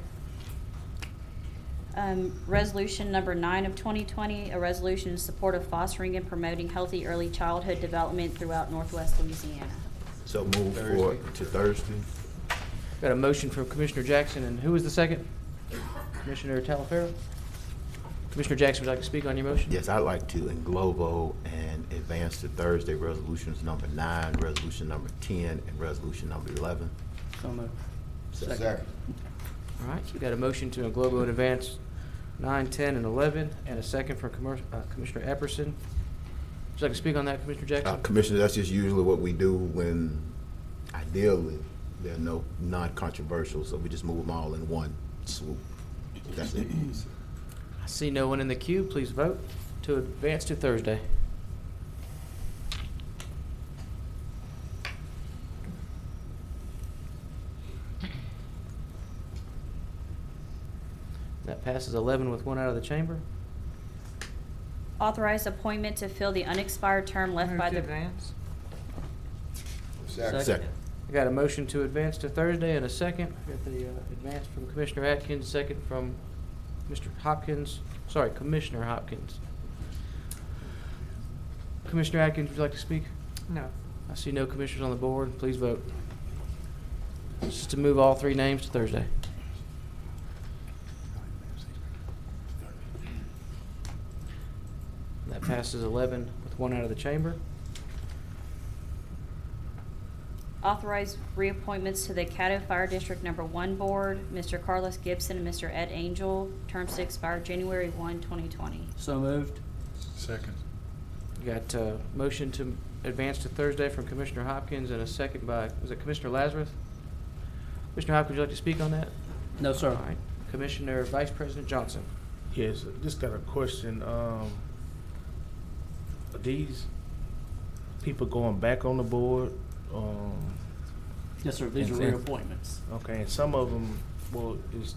Resolution number 9 of 2020, a resolution in support of fostering and promoting healthy early childhood development throughout Northwest Louisiana. So move for to Thursday. Got a motion from Commissioner Jackson, and who was the second? Commissioner Talaferro? Commissioner Jackson, would you like to speak on your motion? Yes, I'd like to in globo and advance to Thursday resolutions number 9, resolution number 10, and resolution number 11. So moved. Second. All right, so we got a motion to global in advance 9, 10, and 11, and a second from Commissioner Epperson. Would you like to speak on that, Commissioner Jackson? Commissioner, that's just usually what we do when ideally there are no non-controversial, so we just move them all in one swoop. That's it. I see no one in the queue. Please vote to advance to Thursday. That passes 11 with one out of the chamber. Authorize appointment to fill the unexpired term left Move by to the advance. Second. I got a motion to advance to Thursday and a second. I got the advance from Commissioner Atkins, second from Mr. Hopkins. Sorry, Commissioner Hopkins. Commissioner Atkins, would you like to speak? No. I see no commissioners on the board. Please vote. This is to move all three names to Thursday. That passes 11 with one out of the chamber. Authorize reappointments to the Caddo Fire District Number 1 Board, Mr. Carlos Gibson and Mr. Ed Angel, terms to expire January 1, 2020. So moved. Second. You got a motion to advance to Thursday from Commissioner Hopkins and a second by, was it Commissioner Lazarus? Commissioner Hopkins, would you like to speak on that? No, sir. All right. Commissioner Vice President Johnson. Yes, just got a question. Are these people going back on the board? Yes, sir. These are and- reappointments. Okay, and some of them, well, is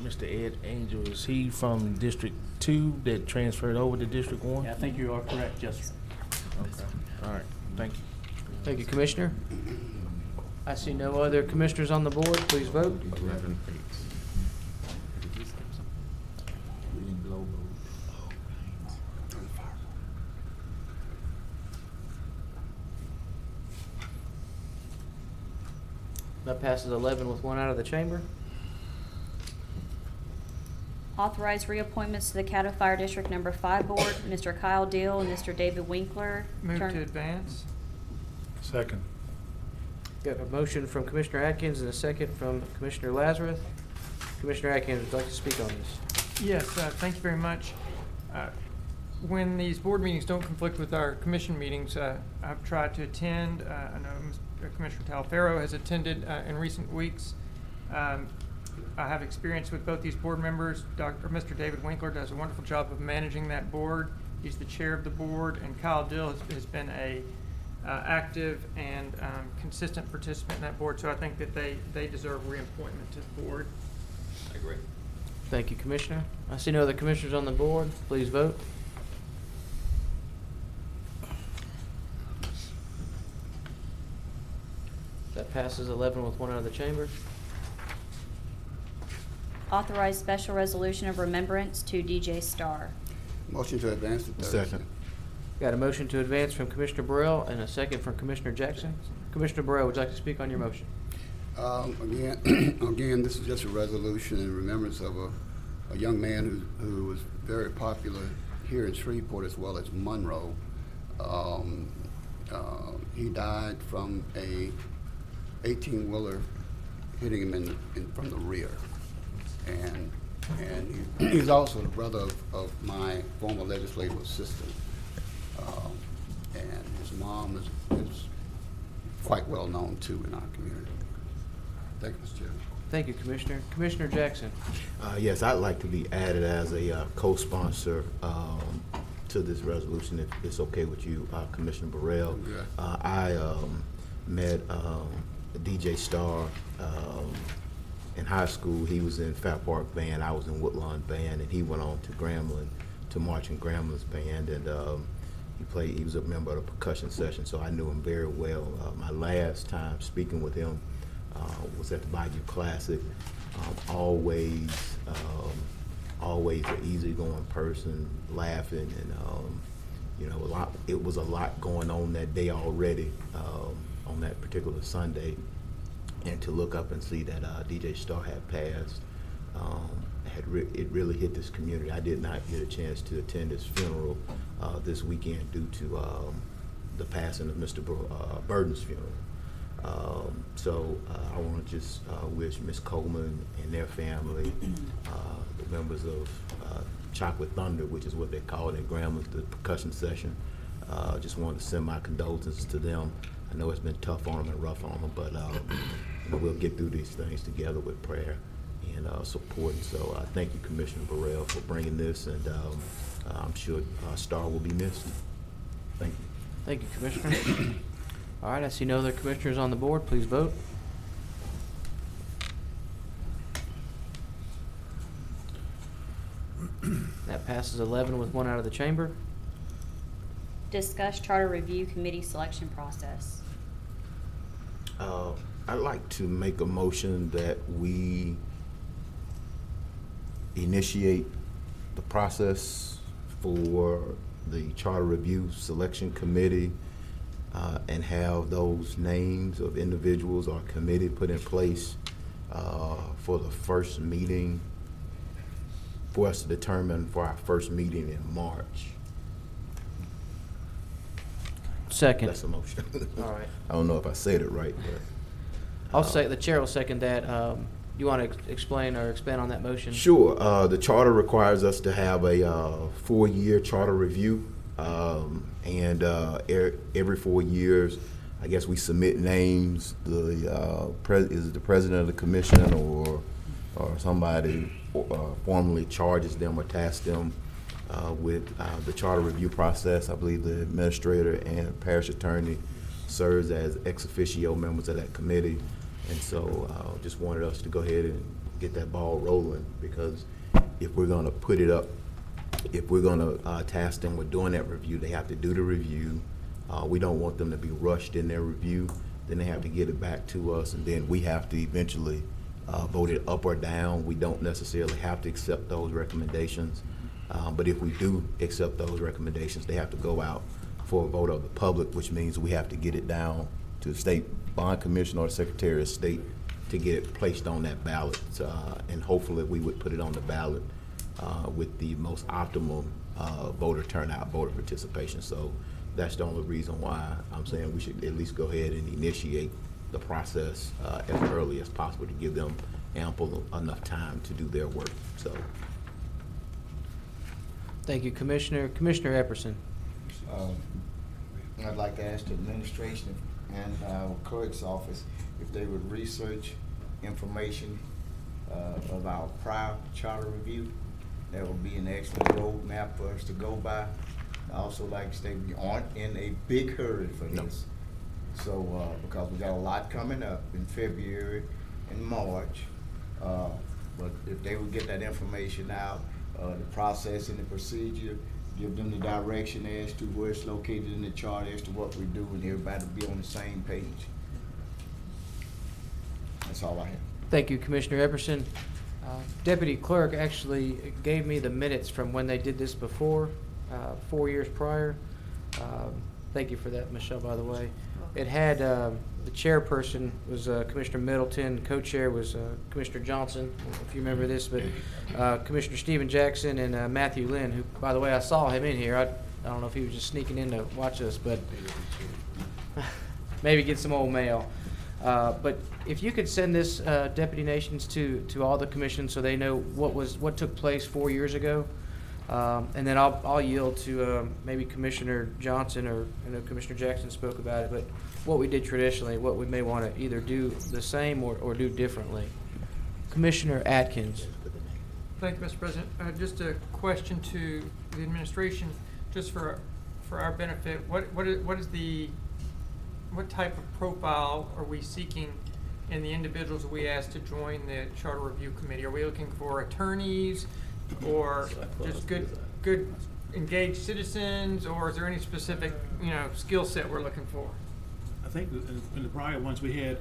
Mr. Ed Angel, is he from District 2 that transferred over to District 1? Yeah, I think you are correct, yes, sir. Okay, all right, thank you. Thank you, Commissioner. I see no other commissioners on the board. Please vote. 11. That passes 11 with one out of the chamber. Authorize reappointments to the Caddo Fire District Number 5 Board, Mr. Kyle Deal and Mr. David Winkler. Move term- to advance. Second. Got a motion from Commissioner Atkins and a second from Commissioner Lazarus. Commissioner Atkins, would you like to speak on this? Yes, thank you very much. When these board meetings don't conflict with our commission meetings, I've tried to attend. I know Commissioner Talaferro has attended in recent weeks. I have experience with both these board members. Mr. David Winkler does a wonderful job of managing that board. He's the chair of the board, and Kyle Dill has been a active and consistent participant in that board, so I think that they deserve reappointment to the board. I agree. Thank you, Commissioner. I see no other commissioners on the board. Please vote. That passes 11 with one out of the chamber. Authorize special resolution of remembrance to DJ Starr. Motion to advance to Thursday. Second. Got a motion to advance from Commissioner Burrell and a second from Commissioner Jackson. Commissioner Burrell, would you like to speak on your motion? Again, this is just a resolution in remembrance of a young man who was very popular here in Shreveport as well as Monroe. He died from a 18-wheeler hitting him from the rear. And he's also the brother of my former legislative assistant. And his mom is quite well known too in our community. Thank you, Mr. Chairman. Thank you, Commissioner. Commissioner Jackson. Yes, I'd like to be added as a co-sponsor to this resolution, if it's okay with you, Commissioner Burrell. Good. I met DJ Starr in high school. He was in Fat Park Band. I was in Woodlawn Band, and he went on to Grambling to march in Grambling's band, and he was a member of the percussion session, so I knew him very well. My last time speaking with him was at the Bayou Classic. Always an easygoing person, laughing, and it was a lot going on that day already, on that particular Sunday, and to look up and see that DJ Starr had passed, it really hit this community. I did not get a chance to attend his funeral this weekend due to the passing of Mr. Burden's funeral. So I want to just wish Ms. Coleman and their family, the members of Chocolate Thunder, which is what they call it at Grambling, the percussion session. Just wanted to send my condolences to them. I know it's been tough on them and rough on them, but we'll get through these things together with prayer and support. So thank you, Commissioner Burrell, for bringing this, and I'm sure Starr will be missed. Thank you. Thank you, Commissioner. All right, I see no other commissioners on the board. Please vote. That passes 11 with 1 out of the chamber. Discuss charter review committee selection process. I'd like to make a motion that we initiate the process for the charter review selection committee, and have those names of individuals or committee put in place for the first meeting, for us to determine for our first meeting in March. Second. That's a motion. All right. I don't know if I said it right, but. I'll say, the chair will second that. You want to explain or expand on that motion? Sure. The charter requires us to have a 4-year charter review. And every 4 years, I guess we submit names. Is it the president of the commission or somebody formally charges them or tasks them with the charter review process. I believe the administrator and parish attorney serves as ex officio members of that committee. And so just wanted us to go ahead and get that ball rolling, because if we're going to put it up, if we're going to task them with doing that review, they have to do the review. We don't want them to be rushed in their review. Then they have to get it back to us, and then we have to eventually vote it up or down. We don't necessarily have to accept those recommendations. But if we do accept those recommendations, they have to go out for a vote of the public, which means we have to get it down to the state bond commission or the secretary of state to get it placed on that ballot. And hopefully we would put it on the ballot with the most optimal voter turnout, voter participation. So that's the only reason why I'm saying we should at least go ahead and initiate the process as early as possible to give them ample enough time to do their work. So. Thank you, Commissioner. Commissioner Epperson. I'd like to ask the administration and our clerk's office if they would research information of our prior charter review. That would be an excellent roadmap for us to go by. I also like to say we aren't in a big hurry for this. So, because we got a lot coming up in February and March. But if they would get that information out, the process and the procedure, give them the direction as to where it's located in the chart as to what we do, and everybody will be on the same page. That's all I have. Thank you, Commissioner Epperson. Deputy Clerk actually gave me the minutes from when they did this before, 4 years prior. Thank you for that, Michelle, by the way. It had, the chairperson was Commissioner Middleton, co-chair was Commissioner Johnson, if you remember this, but Commissioner Stephen Jackson and Matthew Lynn, who, by the way, I saw him in here. I don't know if he was just sneaking in to watch us, but maybe get some old mail. But if you could send this, Deputy Nations, to all the commissions so they know what took place 4 years ago. And then I'll yield to maybe Commissioner Johnson, or I know Commissioner Jackson spoke about it, but what we did traditionally, what we may want to either do the same or do differently. Commissioner Atkins. Thank you, Mr. President. Just a question to the administration, just for our benefit. What type of profile are we seeking in the individuals we asked to join the Charter Review Committee? Are we looking for attorneys, or just good engaged citizens, or is there any specific skill set we're looking for? I think in the prior ones, we had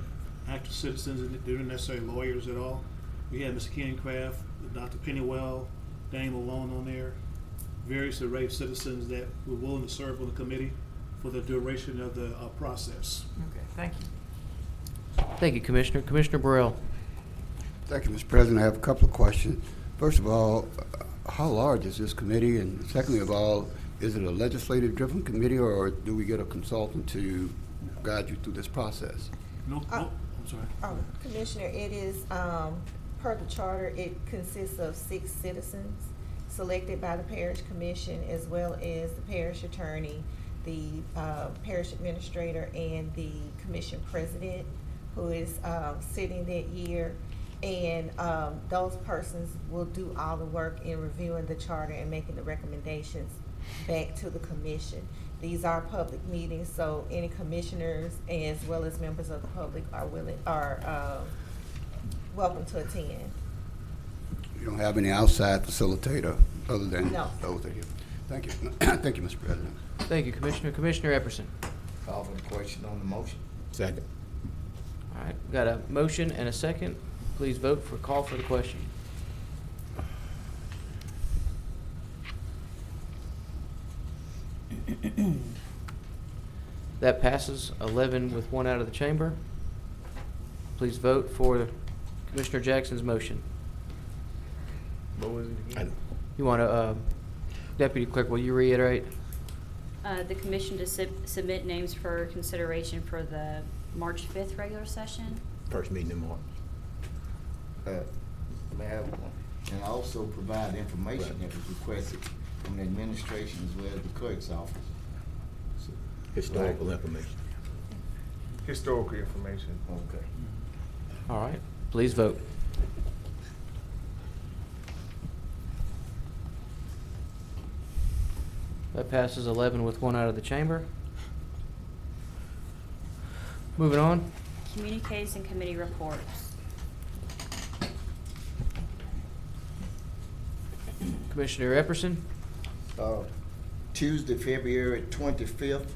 active citizens, and they weren't necessarily lawyers at all. We had Mr. Kencraft, Dr. Pennywell, Daniel Malone on there, various array of citizens that were willing to serve on the committee for the duration of the process. Okay, thank you. Thank you, Commissioner. Commissioner Burrell. Thank you, Mr. President. I have a couple of questions. First of all, how large is this committee? And secondly of all, is it a legislative-driven committee, or do we get a consultant to guide you through this process? No, I'm sorry. Commissioner, it is, per the charter, it consists of 6 citizens selected by the Parish Commission, as well as the Parish Attorney, the Parish Administrator, and the Commission President, who is sitting that year. And those persons will do all the work in reviewing the charter and making the recommendations back to the commission. These are public meetings, so any commissioners as well as members of the public are welcome to attend. You don't have any outside facilitator other than No. those that are here? Thank you. Thank you, Mr. President. Thank you, Commissioner. Commissioner Epperson. Call for the question on the motion. Second. All right, got a motion and a second. Please vote for call for the question. That passes 11 with 1 out of the chamber. Please vote for Commissioner Jackson's motion. What was it again? You want to, Deputy Clerk, will you reiterate? The commission to submit names for consideration for the March 5th regular session. First meeting in March. May I have one? And also provide information that was requested from the administration as well as the clerk's office. Historical information. Historical information. Okay. All right, please vote. That passes 11 with 1 out of the chamber. Moving on. Communiques and committee reports. Commissioner Epperson. Tuesday, February 25th,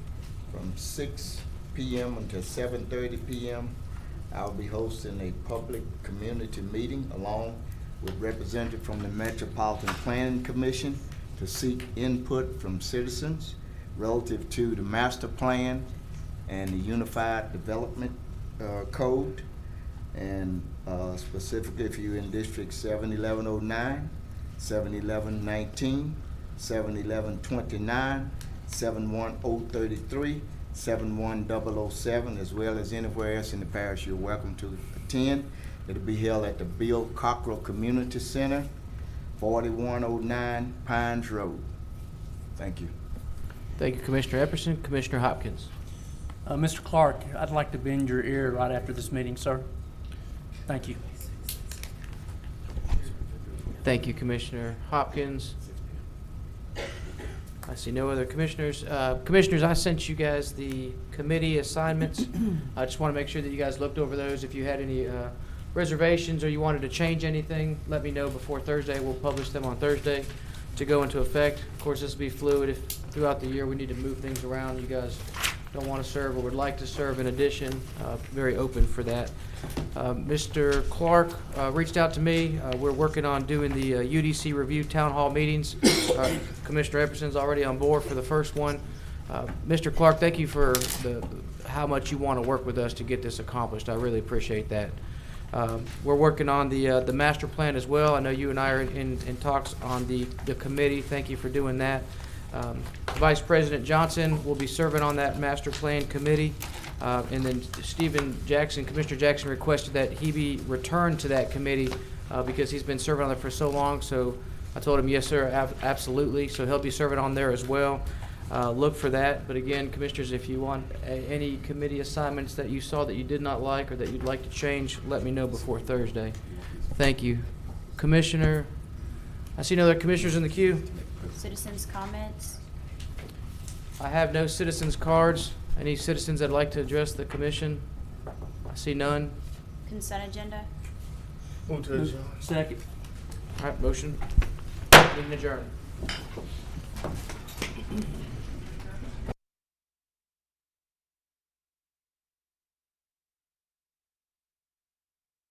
from 6 p.m. until 7:30 p.m., I'll be hosting a public community meeting along with representatives from the Metropolitan Planning Commission to seek input from citizens relative to the master plan and the Unified Development Code, and specifically if you're in District 71109, 71119, 71129, 71033, 71007, as well as anywhere else in the parish, you're welcome to attend. It'll be held at the Bill Cockrell Community Center, 4109 Pines Road. Thank you. Thank you, Commissioner Epperson. Commissioner Hopkins. Mr. Clark, I'd like to bend your ear right after this meeting, sir. Thank you. Thank you, Commissioner Hopkins. I see no other commissioners. Commissioners, I sent you guys the committee assignments. I just want to make sure that you guys looked over those. If you had any reservations or you wanted to change anything, let me know before Thursday. We'll publish them on Thursday to go into effect. Of course, this will be fluid. If throughout the year we need to move things around, you guys don't want to serve or would like to serve in addition, very open for that. Mr. Clark reached out to me. We're working on doing the UDC review town hall meetings. Commissioner Epperson's already on board for the first one. Mr. Clark, thank you for how much you want to work with us to get this accomplished. I really appreciate that. We're working on the master plan as well. I know you and I are in talks on the committee. Thank you for doing that. Vice President Johnson will be serving on that master plan committee. And then Commissioner Jackson requested that he be returned to that committee because he's been serving on it for so long. So I told him, yes, sir, absolutely. So he'll be serving on there as well. Look for that. But again, Commissioners, if you want any committee assignments that you saw that you did not like or that you'd like to change, let me know before Thursday. Thank you. Commissioner, I see no other commissioners in the queue. Citizens' comments? I have no citizens' cards. Any citizens that'd like to address the commission? I see none. Consent agenda? Move to adjourn. Second. All right, motion. Meeting adjourned.